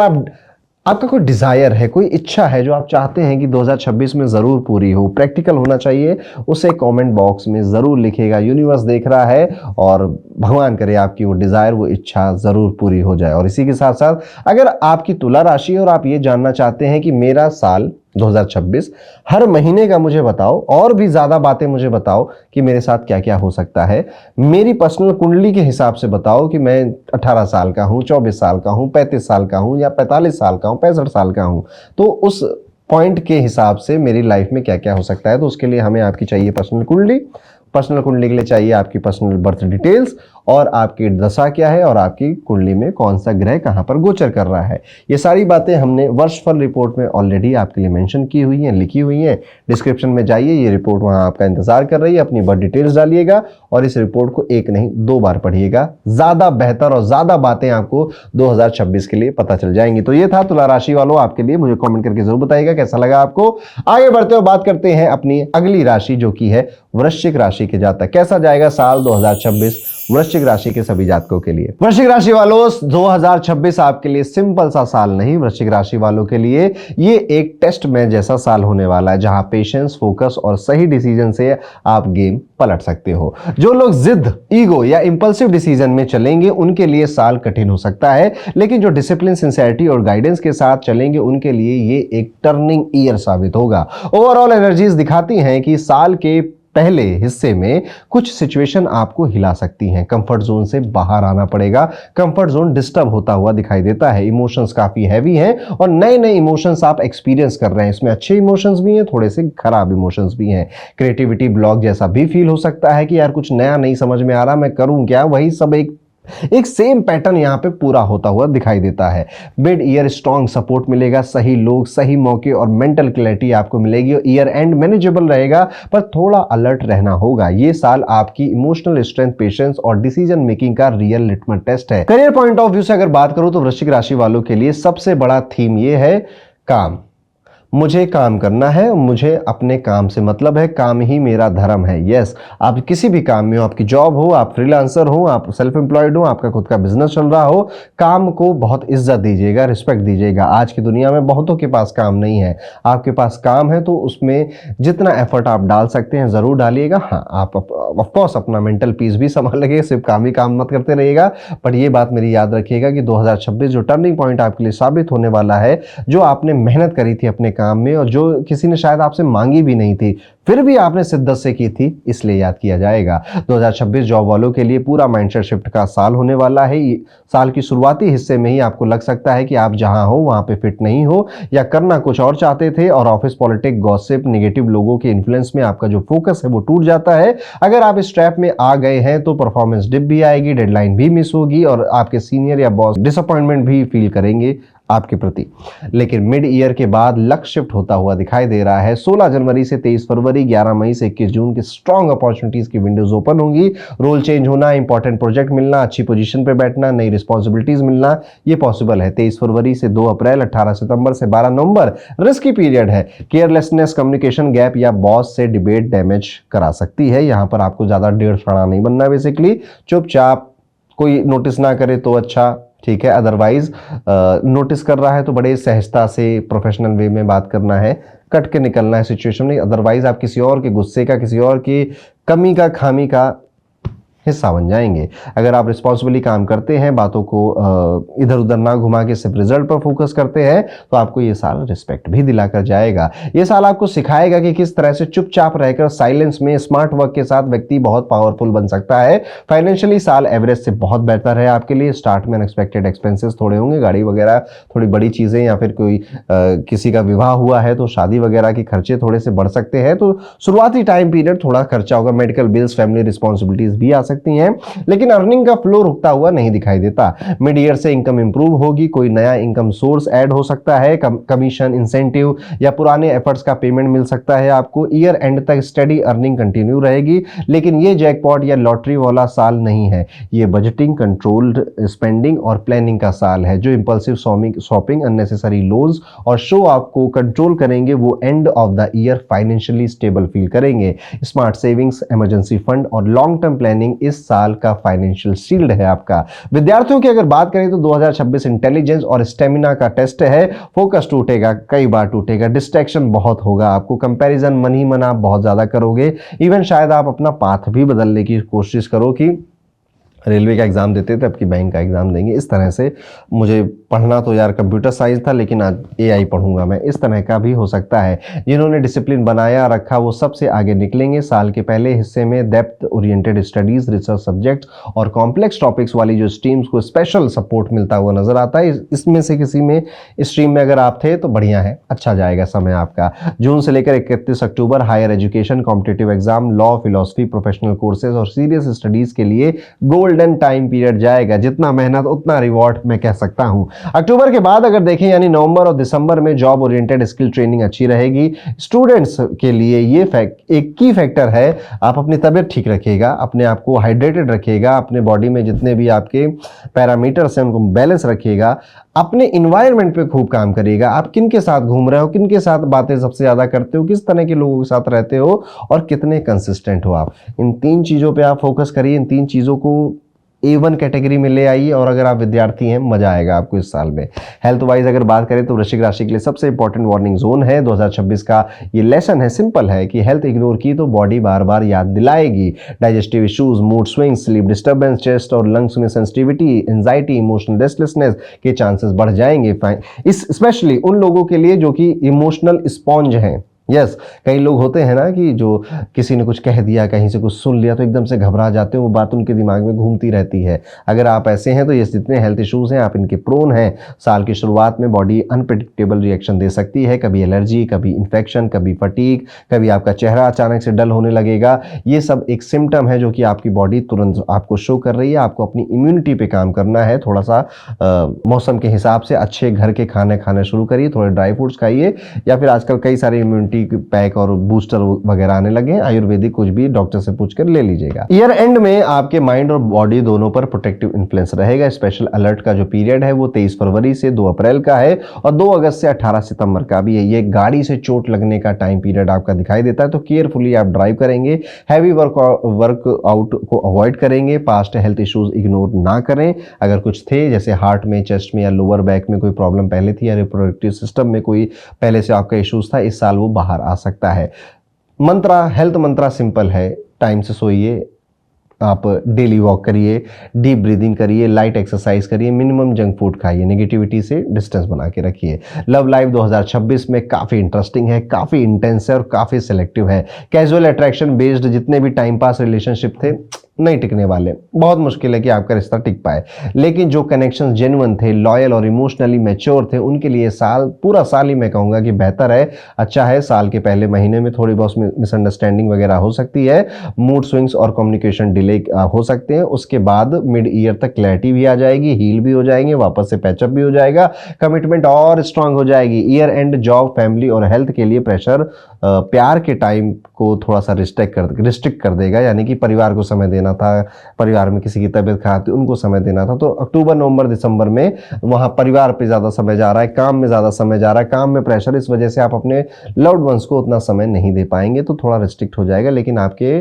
Speaker 1: आपका कोई डिजायर है, कोई इच्छा है जो आप चाहते हैं कि 2026 में जरूर पूरी हो, प्रैक्टिकल होना चाहिए, उसे कमेंट बॉक्स में जरूर लिखिएगा। यूनिवर्स देख रहा है और भगवान करे आपकी वो डिजायर, वो इच्छा जरूर पूरी हो जाए। और इसी के साथ साथ अगर आपकी तुला राशि और आप ये जानना चाहते हैं कि मेरा साल 2026 हर महीने का मुझे बताओ और भी ज्यादा बातें मुझे बताओ कि मेरे साथ क्या क्या हो सकता है, मेरी पर्सनल कुंडली के हिसाब से बताओ कि मैं 18 साल का हूं, 24 साल का हूं, 35 साल का हूं या 45 साल का हूं, 65 साल का हूं, तो उस पॉइंट के हिसाब से मेरी लाइफ में क्या क्या हो सकता है। तो उसके लिए हमें आपकी चाहिए पर्सनल कुंडली। पर्सनल कुंडली के लिए चाहिए आपकी पर्सनल बर्थ डिटेल्स और आपकी दशा क्या है और आपकी कुंडली में कौन सा ग्रह कहां पर गोचर कर रहा है। ये सारी बातें हमने वर्षफल रिपोर्ट में ऑलरेडी आपके लिए मेंशन की हुई हैं, लिखी हुई हैं। डिस्क्रिप्शन में जाइए, ये रिपोर्ट वहां आपका इंतजार कर रही है। अपनी बर्थ डिटेल्स डालिएगा और इस रिपोर्ट को एक नहीं 2 बार पढ़िएगा। ज्यादा बेहतर और ज्यादा बातें आपको 2026 के लिए पता चल जाएंगी। तो ये था तुला राशि वालों आपके लिए। मुझे कॉमेंट करके जरूर बताइएगा कैसा लगा आपको। आगे बढ़ते हुए बात करते हैं अपनी अगली राशि जो कि है वृश्चिक राशि के जातक। कैसा जाएगा साल 2026 वृश्चिक राशि के सभी जातकों के लिए। वृश्चिक राशि वालों, 2026 आपके लिए सिंपल सा साल नहीं, वृश्चिक राशि वालों के लिए ये एक टेस्ट मैच जैसा साल होने वाला है, जहां पेशेंस, फोकस और सही डिसीजन से आप गेम पलट सकते हो। जो लोग जिद, ईगो या इंपल्सिव डिसीजन में चलेंगे उनके लिए साल कठिन हो सकता है, लेकिन जो डिसिप्लिन, सिंसियरिटी और गाइडेंस के साथ चलेंगे उनके लिए ये एक टर्निंग ईयर साबित होगा। ओवरऑल एनर्जीज दिखाती हैं कि साल के पहले हिस्से में कुछ सिचुएशन आपको हिला सकती हैं। कंफर्ट जोन से बाहर आना पड़ेगा। कंफर्ट जोन डिस्टर्ब होता हुआ दिखाई देता है। इमोशंस काफी हैवी हैं और नए नए इमोशंस आप एक्सपीरियंस कर रहे हैं। इसमें अच्छे इमोशंस भी हैं, थोड़े से खराब इमोशंस भी हैं। क्रिएटिविटी ब्लॉक जैसा भी फील हो सकता है कि यार कुछ नया नहीं समझ में आ रहा, मैं करूं क्या, वही सब एक सेम पैटर्न यहां पे पूरा होता हुआ दिखाई देता है। मिड ईयर स्ट्रॉन्ग सपोर्ट मिलेगा, सही लोग, सही मौके और मेंटल क्लैरिटी आपको मिलेगी। और ईयर एंड मैनेजेबल रहेगा, पर थोड़ा अलर्ट रहना होगा। ये साल आपकी इमोशनल स्ट्रेंथ, पेशेंस और डिसीजन मेकिंग का रियल लिटमस टेस्ट है। करियर पॉइंट ऑफ व्यू से अगर बात करूं तो वृश्चिक राशि वालों के लिए सबसे बड़ा थीम ये है काम। मुझे काम करना है, मुझे अपने काम से मतलब है, काम ही मेरा धर्म है। यस, आप किसी भी काम में हो, आपकी जॉब हो, आप फ्रीलांसर हो, आप सेल्फ एम्प्लॉयड हो, आपका खुद का बिजनेस चल रहा हो, काम को बहुत इज्जत दीजिएगा, रिस्पेक्ट दीजिएगा। आज की दुनिया में बहुतों के पास काम नहीं है, आपके पास काम है तो उसमें जितना एफर्ट आप डाल सकते हैं जरूर डालिएगा। हाँ, आप ऑफकोर्स अपना मेंटल पीस भी संभाल लगे, सिर्फ काम ही काम मत करते रहिएगा। पर यह बात मेरी याद रखिएगा कि 2026 जो टर्निंग पॉइंट आपके लिए साबित होने वाला है, जो आपने मेहनत करी थी अपने काम में और जो किसी ने शायद आपसे मांगी भी नहीं थी, फिर भी आपने शिद्दत से की थी, इसलिए याद किया जाएगा। 2026 जॉब वालों के लिए पूरा माइंडसेट शिफ्ट का साल होने वाला है। साल की शुरुआती हिस्से में ही आपको लग सकता है कि आप जहां हो वहां पे फिट नहीं हो या करना कुछ और चाहते थे, और ऑफिस पॉलिटिक्स, गॉसिप, नेगेटिव लोगों के इन्फ्लुएंस में आपका जो फोकस है वो टूट जाता है। अगर आप इस ट्रैप में आ गए हैं तो परफॉर्मेंस डिप भी आएगी, डेडलाइन भी मिस होगी और आपके सीनियर या बॉस डिसअपॉइंटमेंट भी फील करेंगे आपके प्रति। लेकिन मिड ईयर के बाद लक शिफ्ट होता हुआ दिखाई दे रहा है। 16 जनवरी से 23 फरवरी, 11 मई से 21 जून की स्ट्रॉन्ग अपॉर्चुनिटीज की विंडोज ओपन होंगी। रोल चेंज होना, इंपॉर्टेंट प्रोजेक्ट मिलना, अच्छी पोजीशन पे बैठना, नई रिस्पॉन्सिबिलिटीज मिलना, ये पॉसिबल है। 23 फरवरी से 2 अप्रैल, 18 सितंबर से 12 नवंबर रिस्की पीरियड है। केयरलेसनेस, कम्युनिकेशन गैप या बॉस से डिबेट डैमेज करा सकती है। यहां पर आपको ज्यादा डेढ़ फड़ा नहीं बनना, बेसिकली चुपचाप, कोई नोटिस ना करे तो अच्छा, ठीक है। अदरवाइज नोटिस कर रहा है तो बड़े सहजता से प्रोफेशनल वे में बात करना है, कट के निकलना है सिचुएशन में। अदरवाइज आप किसी और के गुस्से का, किसी और की कमी का, खामी का हिस्सा बन जाएंगे। अगर आप रिस्पॉन्सिबली काम करते हैं, बातों को इधर उधर ना घुमा के सिर्फ रिजल्ट पर फोकस करते हैं, तो आपको ये साल रिस्पेक्ट भी दिलाकर जाएगा। ये साल आपको सिखाएगा कि किस तरह से चुपचाप रहकर साइलेंस में स्मार्ट वर्क के साथ व्यक्ति बहुत पावरफुल बन सकता है। फाइनेंशियली साल एवरेज से बहुत बेहतर है आपके लिए। स्टार्ट में अनएक्सपेक्टेड एक्सपेंसेस थोड़े होंगे, गाड़ी वगैरह, थोड़ी बड़ी चीजें, या फिर कोई किसी का विवाह हुआ है तो शादी वगैरह के खर्चे थोड़े से बढ़ सकते हैं। तो शुरुआती टाइम पीरियड थोड़ा खर्चा होगा, मेडिकल बिल्स, फैमिली रिस्पॉन्सिबिलिटीज भी आ सकती हैं, लेकिन अर्निंग का फ्लो रुकता हुआ नहीं दिखाई देता। मिड ईयर से इनकम इंप्रूव होगी, कोई नया इनकम सोर्स ऐड हो सकता है, कमीशन, इंसेंटिव या पुराने एफर्ट्स का पेमेंट मिल सकता है आपको। ईयर एंड तक स्टडी अर्निंग कंटिन्यू रहेगी, लेकिन ये जैकपॉट या लॉटरी वाला साल नहीं है। ये बजटिंग, कंट्रोल्ड स्पेंडिंग और प्लानिंग का साल है। जो इंपल्सिव शॉपिंग, अननेसेसरी लोन्स और शो आपको कंट्रोल करेंगे, वो end of the year financially stable feel करेंगे। स्मार्ट सेविंग्स, इमरजेंसी फंड और लॉन्ग टर्म प्लानिंग इस साल का फाइनेंशियल शील्ड है आपका। विद्यार्थियों की अगर बात करें तो 2026 इंटेलिजेंस और स्टेमिना का टेस्ट है। फोकस टूटेगा, कई बार टूटेगा, डिस्ट्रैक्शन बहुत होगा, आपको कंपैरिजन मन ही मन आप बहुत ज्यादा करोगे। इवन शायद आप अपना पाथ भी बदलने की कोशिश करो कि रेलवे का एग्जाम देते थे, अब की बैंक का एग्जाम देंगे, इस तरह से। मुझे पढ़ना तो यार कंप्यूटर साइंस था, लेकिन आज एआई पढ़ूंगा मैं, इस तरह का भी हो सकता है। जिन्होंने डिसिप्लिन बनाया रखा वो सबसे आगे निकलेंगे। साल के पहले हिस्से में depth oriented studies, research subjects और कॉम्प्लेक्स टॉपिक्स वाली जो स्ट्रीम्स को स्पेशल सपोर्ट मिलता हुआ नजर आता है। इसमें से किसी में स्ट्रीम में अगर आप थे तो बढ़िया है, अच्छा जाएगा समय आपका। जून से लेकर 31 अक्टूबर higher education, competitive exam, law, philosophy, professional courses और सीरियस स्टडीज के लिए गोल्डन टाइम पीरियड जाएगा। जितना मेहनत उतना रिवॉर्ड, मैं कह सकता हूं। अक्टूबर के बाद अगर देखें, यानी नवंबर और दिसंबर में जॉब ओरिएंटेड स्किल ट्रेनिंग अच्छी रहेगी। स्टूडेंट्स के लिए ये एक की फैक्टर है, आप अपनी तबीयत ठीक रखिएगा, अपने आप को हाइड्रेटेड रखिएगा, अपने बॉडी में जितने भी आपके पैरामीटर्स हैं उनको बैलेंस रखिएगा, अपने इन्वायरमेंट पे खूब काम करिएगा। आप किन के साथ घूम रहे हो, किन के साथ बातें सबसे ज्यादा करते हो, किस तरह के लोगों के साथ रहते हो और कितने कंसिस्टेंट हो आप, इन 3 चीजों पे आप फोकस करिए। इन 3 चीजों को A1 कैटेगरी में ले आइए, और अगर आप विद्यार्थी हैं मजा आएगा आपको इस साल में। हेल्थ वाइज अगर बात करें तो वृश्चिक राशि के लिए सबसे इंपॉर्टेंट वार्निंग जोन है 2026 का। ये लेसन है, सिंपल है कि हेल्थ इग्नोर की तो बॉडी बार बार याद दिलाएगी। Digestive issues, mood swings, sleep disturbance, chest और लंग्स में सेंसिटिविटी, एंजाइटी, इमोशनल रेस्टलेसनेस के चांसेस बढ़ जाएंगे। इस स्पेशली उन लोगों के लिए जो कि इमोशनल स्पॉन्ज हैं। यस, कई लोग होते हैं ना कि जो किसी ने कुछ कह दिया, कहीं से कुछ सुन लिया तो एकदम से घबरा जाते हैं, वो बात उनके दिमाग में घूमती रहती है। अगर आप ऐसे हैं तो ये जितने हेल्थ इश्यूज हैं आप इनके प्रोन हैं। साल की शुरुआत में बॉडी अनप्रेडिक्टेबल रिएक्शन दे सकती है, कभी एलर्जी, कभी इन्फेक्शन, कभी फटीग, कभी आपका चेहरा अचानक से डल होने लगेगा। ये सब एक सिम्टम है जो कि आपकी बॉडी तुरंत आपको शो कर रही है। आपको अपनी इम्यूनिटी पे काम करना है, थोड़ा सा मौसम के हिसाब से अच्छे घर के खाने खाने शुरू करिए, थोड़े ड्राई फ्रूट्स खाइए, या फिर आजकल कई सारे इम्यूनिटी पैक और बूस्टर वगैरह आने लगे, आयुर्वेदिक कुछ भी डॉक्टर से पूछकर ले लीजिएगा। ईयर एंड में आपके माइंड और बॉडी दोनों पर प्रोटेक्टिव इन्फ्लुएंस रहेगा। स्पेशल अलर्ट का जो पीरियड है वो 23 फरवरी से 2 अप्रैल का है और 2 अगस्त से 18 सितंबर का भी है। ये गाड़ी से चोट लगने का टाइम पीरियड आपका दिखाई देता है, तो केयरफुली आप ड्राइव करेंगे। हैवी वर्कआउट को अवॉइड करेंगे। पास्ट हेल्थ इश्यूज इग्नोर ना करें। अगर कुछ थे, जैसे हार्ट में, चेस्ट में या लोअर बैक में कोई प्रॉब्लम पहले थी, या रिप्रोडक्टिव सिस्टम में कोई पहले से आपका इश्यूज था, इस साल वो बाहर आ सकता है। मंत्रा, हेल्थ मंत्रा सिंपल है, टाइम से सोइए, आप डेली वॉक करिए, डीप ब्रीदिंग करिए, लाइट एक्सरसाइज करिए, मिनिमम जंक फूड खाइए, नेगेटिविटी से डिस्टेंस बना के रखिए। लव लाइफ 2026 में काफ़ी इंटरेस्टिंग है, काफ़ी इंटेंस है और काफ़ी सिलेक्टिव है। कैजुअल अट्रैक्शन बेस्ड जितने भी टाइम पास रिलेशनशिप थे नहीं टिकने वाले, बहुत मुश्किल है कि आपका रिश्ता टिक पाए। लेकिन जो कनेक्शंस जेन्युइन थे, लॉयल और इमोशनली मैच्योर थे, उनके लिए साल, पूरा साल ही मैं कहूँगा कि बेहतर है, अच्छा है। साल के पहले महीने में थोड़ी बहुत मिसअंडरस्टैंडिंग वगैरह हो सकती है, मूड स्विंग्स और कम्युनिकेशन डिले हो सकते हैं। उसके बाद मिड ईयर तक क्लैरिटी भी आ जाएगी, हील भी हो जाएंगे, वापस से पैचअप भी हो जाएगा, कमिटमेंट और स्ट्रांग हो जाएगी। ईयर एंड जॉब, फैमिली और हेल्थ के लिए प्रेशर प्यार के टाइम को थोड़ा सा रिस्ट्रिक्ट कर देगा, यानी कि परिवार को समय देना था, परिवार में किसी की तबीयत खराब थी उनको समय देना था, तो अक्टूबर, नवंबर, दिसंबर में वहां परिवार पे ज्यादा समय जा रहा है, काम में ज्यादा समय जा रहा है, काम में प्रेशर, इस वजह से आप अपने लव्ड वंस को उतना समय नहीं दे पाएंगे, तो थोड़ा रिस्ट्रिक्ट हो जाएगा। लेकिन आपके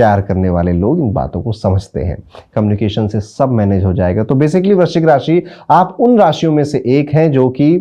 Speaker 1: प्यार करने वाले लोग इन बातों को समझते हैं। कम्युनिकेशन से सब मैनेज हो जाएगा। तो बेसिकली वृश्चिक राशि आप उन राशियों में से एक हैं जो कि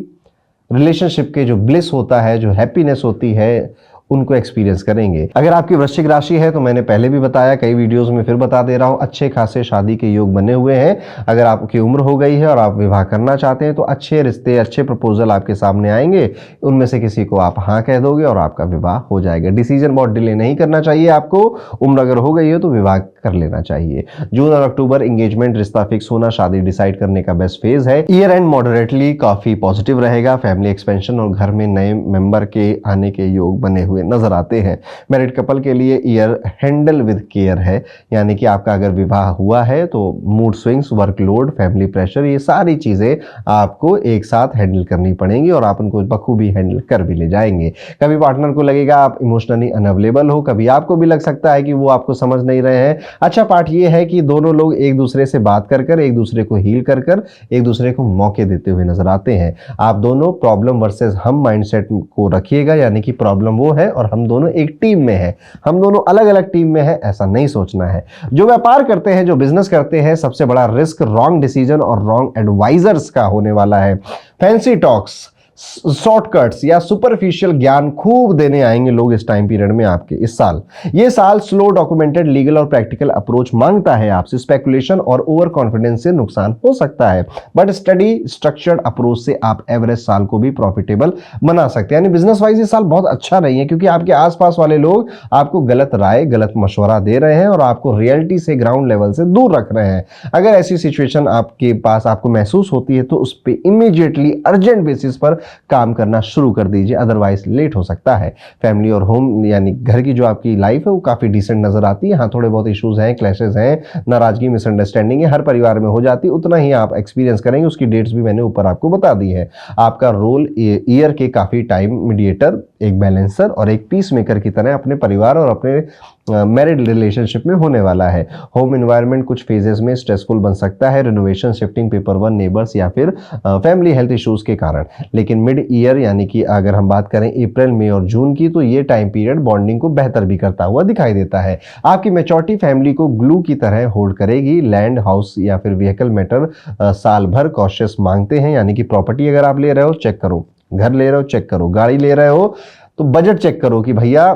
Speaker 1: रिलेशनशिप के जो ब्लिस होता है, जो हैप्पीनेस होती है, उनको एक्सपीरियंस करेंगे। अगर आपकी वृश्चिक राशि है तो मैंने पहले भी बताया, कई वीडियोस में फिर बता दे रहा हूं, अच्छे खासे शादी के योग बने हुए हैं। अगर आपकी उम्र हो गई है और आप विवाह करना चाहते हैं तो अच्छे रिश्ते, अच्छे प्रपोजल आपके सामने आएंगे, उनमें से किसी को आप हाँ कह दोगे और आपका विवाह हो जाएगा। डिसीजन बहुत डिले नहीं करना चाहिए आपको। उम्र अगर हो गई हो तो विवाह कर लेना चाहिए। जून और अक्टूबर एंगेजमेंट, रिश्ता फिक्स होना, शादी डिसाइड करने का बेस्ट फेज है। ईयर एंड मॉडरेटली काफी पॉजिटिव रहेगा। फैमिली एक्सपेंशन और घर में नए मेंबर के आने के योग बने हुए नजर आते हैं। मैरिड कपल के लिए ईयर हैंडल विद केयर है, यानी कि आपका अगर विवाह हुआ है तो mood swings, workload, family pressure, ये सारी चीजें आपको एक साथ हैंडल करनी पड़ेंगी और आप उनको बखूबी हैंडल कर भी ले जाएंगे। कभी पार्टनर को लगेगा आप इमोशनली अनअवेलेबल हो, कभी आपको भी लग सकता है कि वो आपको समझ नहीं रहे हैं। अच्छा पार्ट ये है कि दोनों लोग एक दूसरे से बात कर कर, एक दूसरे को हील कर कर, एक दूसरे को मौके देते हुए नजर आते हैं। आप दोनों प्रॉब्लम वर्सेस हम माइंडसेट को रखिएगा, यानी कि प्रॉब्लम वो है और हम दोनों एक टीम में हैं, हम दोनों अलग अलग टीम में हैं, ऐसा नहीं सोचना है। जो व्यापार करते हैं, जो बिजनेस करते हैं, सबसे बड़ा रिस्क रॉन्ग डिसीजन और रॉन्ग एडवाइजर्स का होने वाला है। फैंसी टॉक्स, शॉर्टकट्स या सुपरफिशियल ज्ञान खूब देने आएंगे लोग इस टाइम पीरियड में आपके। इस साल, ये साल स्लो, डॉक्यूमेंटेड, लीगल और प्रैक्टिकल अप्रोच मांगता है आपसे। स्पेकुलेशन और ओवर कॉन्फिडेंस से नुकसान हो सकता है, बट स्टडी स्ट्रक्चर्ड अप्रोच से आप एवरेज साल को भी प्रॉफिटेबल बना सकते हैं। यानी बिजनेस वाइज ये साल बहुत अच्छा नहीं है, क्योंकि आपके आसपास वाले लोग आपको गलत राय, गलत मशवरा दे रहे हैं और आपको रियलिटी से, ग्राउंड लेवल से दूर रख रहे हैं। अगर ऐसी सिचुएशन आपके पास आपको महसूस होती है तो उस पर इमीडिएटली अर्जेंट बेसिस पर काम करना शुरू कर दीजिए, अदरवाइज लेट हो सकता है। फैमिली और होम यानी घर की जो आपकी लाइफ है वो काफी डिसेंट नजर आती है। हाँ, थोड़े बहुत इश्यूज हैं, क्लैशेस हैं, नाराजगी, मिसअंडरस्टैंडिंग है, हर परिवार में हो जाती है। उतना ही आप एक्सपीरियंस करेंगे, उसकी डेट्स भी मैंने ऊपर आपको बता दी है। आपका रोल ईयर के काफी टाइम मीडिएटर, एक बैलेंसर और एक पीस मेकर की तरह अपने परिवार और अपने मैरिड रिलेशनशिप में होने वाला है। होम एनवायरनमेंट कुछ फेजेस में स्ट्रेसफुल बन सकता है, renovation, shifting, paper work, neighbours या फिर फैमिली हेल्थ इश्यूज के कारण। लेकिन मिड ईयर यानी कि अगर हम बात करें अप्रैल, मई और जून की, तो ये टाइम पीरियड बॉन्डिंग को बेहतर भी करता हुआ दिखाई देता है। आपकी मैच्योरिटी फैमिली को ग्लू की तरह होल्ड करेगी। लैंड, हाउस या फिर व्हीकल मैटर साल भर कॉशियस मांगते हैं, यानी कि प्रॉपर्टी अगर आप ले रहे हो चेक करो, घर ले रहे हो चेक करो, गाड़ी ले रहे हो तो बजट चेक करो कि भैया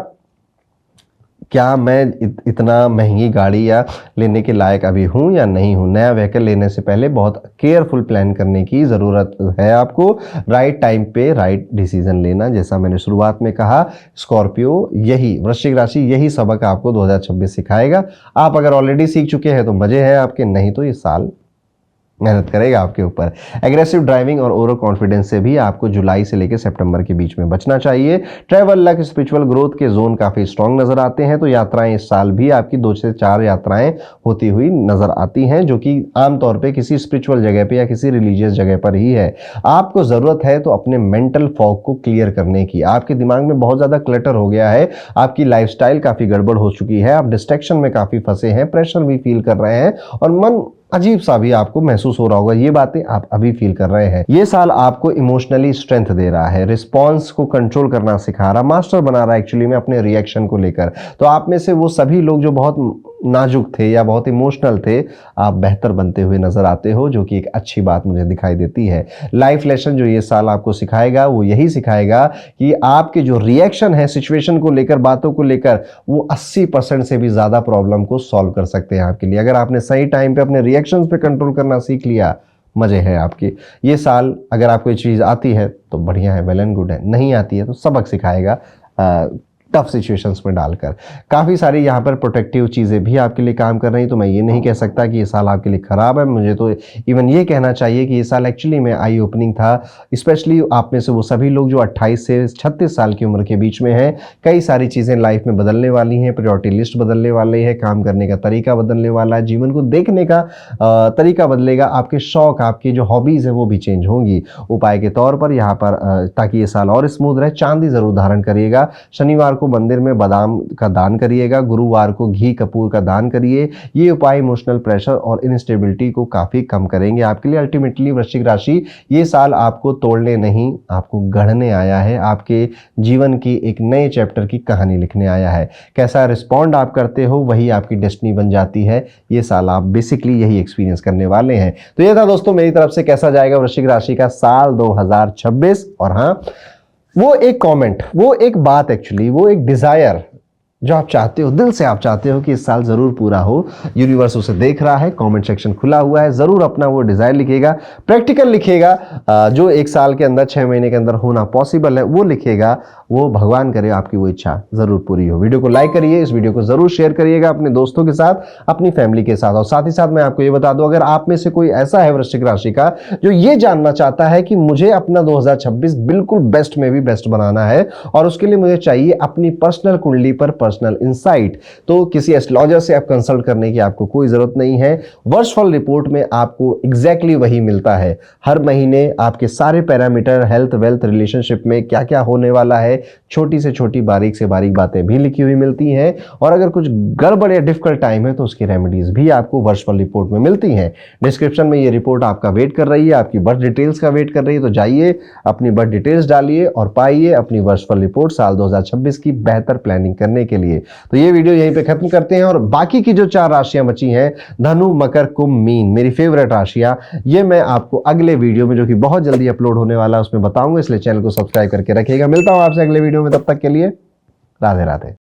Speaker 1: क्या मैं इतना महंगी गाड़ी या लेने के लायक अभी हूं या नहीं हूं। नया व्हीकल लेने से पहले बहुत केयरफुल प्लान करने की जरूरत है आपको। राइट टाइम पे राइट डिसीजन लेना, जैसा मैंने शुरुआत में कहा, स्कॉर्पियो यही, वृश्चिक राशि यही सबक आपको 2026 सिखाएगा। आप अगर ऑलरेडी सीख चुके हैं तो मजे हैं आपके, नहीं तो ये साल मेहनत करेगा आपके ऊपर। एग्रेसिव ड्राइविंग और ओवर कॉन्फिडेंस से भी आपको जुलाई से लेकर सितंबर के बीच में बचना चाहिए। ट्रैवल, लक, स्पिरिचुअल ग्रोथ के जोन काफी स्ट्रांग नजर आते हैं, तो यात्राएं इस साल भी आपकी 2 से 4 यात्राएं होती हुई नजर आती हैं, जो कि आमतौर पे किसी स्पिरिचुअल जगह पे या किसी रिलीजियस जगह पर ही है। आपको जरूरत है तो अपने मेंटल फॉग को क्लियर करने की। आपके दिमाग में बहुत ज्यादा क्लटर हो गया है, आपकी लाइफस्टाइल काफी गड़बड़ हो चुकी है, आप डिस्ट्रैक्शन में काफी फंसे हैं, प्रेशर भी फील कर रहे हैं और मन अजीब सा भी आपको महसूस हो रहा होगा। ये बातें आप अभी फील कर रहे हैं। ये साल आपको इमोशनली स्ट्रेंथ दे रहा है, रिस्पॉन्स को कंट्रोल करना सिखा रहा, मास्टर बना रहा है एक्चुअली में अपने रिएक्शन को लेकर। तो आप में से वो सभी लोग जो बहुत नाजुक थे या बहुत इमोशनल थे, आप बेहतर बनते हुए नजर आते हो, जो कि एक अच्छी बात मुझे दिखाई देती है। लाइफ लेसन जो ये साल आपको सिखाएगा वो यही सिखाएगा कि आपके जो रिएक्शन है सिचुएशन को लेकर, बातों को लेकर, वो 80% से भी ज्यादा प्रॉब्लम को सॉल्व कर सकते हैं आपके लिए। अगर आपने सही टाइम पे अपने रिएक्शंस पे कंट्रोल करना सीख लिया, मजे हैं आपके। ये साल अगर आपको ये चीज आती है तो बढ़िया है, वेल एंड गुड है, नहीं आती है तो सबक सिखाएगा टफ सिचुएशंस में डालकर। काफ़ी सारी यहाँ पर प्रोटेक्टिव चीज़ें भी आपके लिए काम कर रही हैं, तो मैं ये नहीं कह सकता कि ये साल आपके लिए ख़राब है। मुझे तो इवन ये कहना चाहिए कि ये साल एक्चुअली में आई ओपनिंग था, स्पेशली आप में से वो सभी लोग जो 28 से 36 साल की उम्र के बीच में हैं। कई सारी चीज़ें लाइफ में बदलने वाली हैं, प्रायोरिटी लिस्ट बदलने वाली है, काम करने का तरीका बदलने वाला है, जीवन को देखने का तरीका बदलेगा, आपके शौक, आपकी जो हॉबीज़ है वो भी चेंज होंगी। उपाय के तौर पर यहाँ पर ताकि ये साल और स्मूथ रहे, चांदी ज़रूर धारण करिएगा। शनिवार को को मंदिर में बादाम का दान करिएगा, गुरुवार को घी कपूर का दान करिए। ये उपाय इमोशनल प्रेशर और इनस्टेबिलिटी को काफ़ी कम करेंगे आपके लिए। अल्टीमेटली वृश्चिक राशि, ये साल आपको तोड़ने नहीं, आपको गढ़ने आया है, आपके जीवन की एक नए चैप्टर की कहानी लिखने आया है। कैसा रिस्पॉन्ड आप करते हो वही आपकी डेस्टिनी बन जाती है। ये साल आप बेसिकली यही एक्सपीरियंस करने वाले हैं। तो ये था दोस्तों मेरी तरफ से कैसा जाएगा वृश्चिक राशि का साल 2026। और हाँ, वो एक कमेंट, वो एक बात, एक्चुअली वो एक डिजायर जो आप चाहते हो, दिल से आप चाहते हो कि इस साल जरूर पूरा हो, यूनिवर्स उसे देख रहा है, कमेंट सेक्शन खुला हुआ है, जरूर अपना वो डिजायर लिखिएगा, प्रैक्टिकल लिखिएगा, जो एक साल के अंदर 6 महीने के अंदर होना पॉसिबल है वो लिखिएगा। वो भगवान करे आपकी वो इच्छा जरूर पूरी हो। वीडियो को लाइक करिए, इस वीडियो को जरूर शेयर करिएगा अपने दोस्तों के साथ, अपनी फैमिली के साथ। और साथ ही साथ मैं आपको ये बता दूं, अगर आप में से कोई ऐसा है वृश्चिक राशि का जो ये जानना चाहता है कि मुझे अपना 2026 बिल्कुल बेस्ट में भी बेस्ट बनाना है और उसके लिए मुझे चाहिए अपनी पर्सनल कुंडली पर पर्सनल इंसाइट, तो किसी एस्ट्रोलॉजर से आप कंसल्ट करने की आपको कोई जरूरत नहीं है। वर्षफल रिपोर्ट में आपको एग्जैक्टली वही मिलता है। हर महीने आपके सारे पैरामीटर, हेल्थ, वेल्थ, रिलेशनशिप में क्या क्या होने वाला है, छोटी से छोटी बारीक से बारीक बातें भी लिखी हुई मिलती हैं। और अगर कुछ गड़बड़ या डिफिकल्ट टाइम है तो उसकी रेमेडीज भी आपको वर्षफल रिपोर्ट में मिलती हैं। डिस्क्रिप्शन में ये रिपोर्ट आपका वेट कर रही है, आपकी बर्थ डिटेल्स का वेट कर रही है, तो जाइए अपनी बर्थ डिटेल्स डालिए और पाइए अपनी वर्षफल रिपोर्ट साल 2026 की बेहतर प्लानिंग करने के लिए। तो ये वीडियो यहीं पे खत्म करते हैं और बाकी की जो 4 राशियां बची हैं, धनु, मकर, कुंभ, मीन, मेरी फेवरेट राशियां, ये मैं आपको अगले वीडियो में जो कि बहुत जल्दी अपलोड होने वाला है उसमें बताऊंगा, इसलिए चैनल को सब्सक्राइब करके रखिएगा। मिलता हूं आपसे अगले वीडियो में, तब तक के लिए राधे राधे।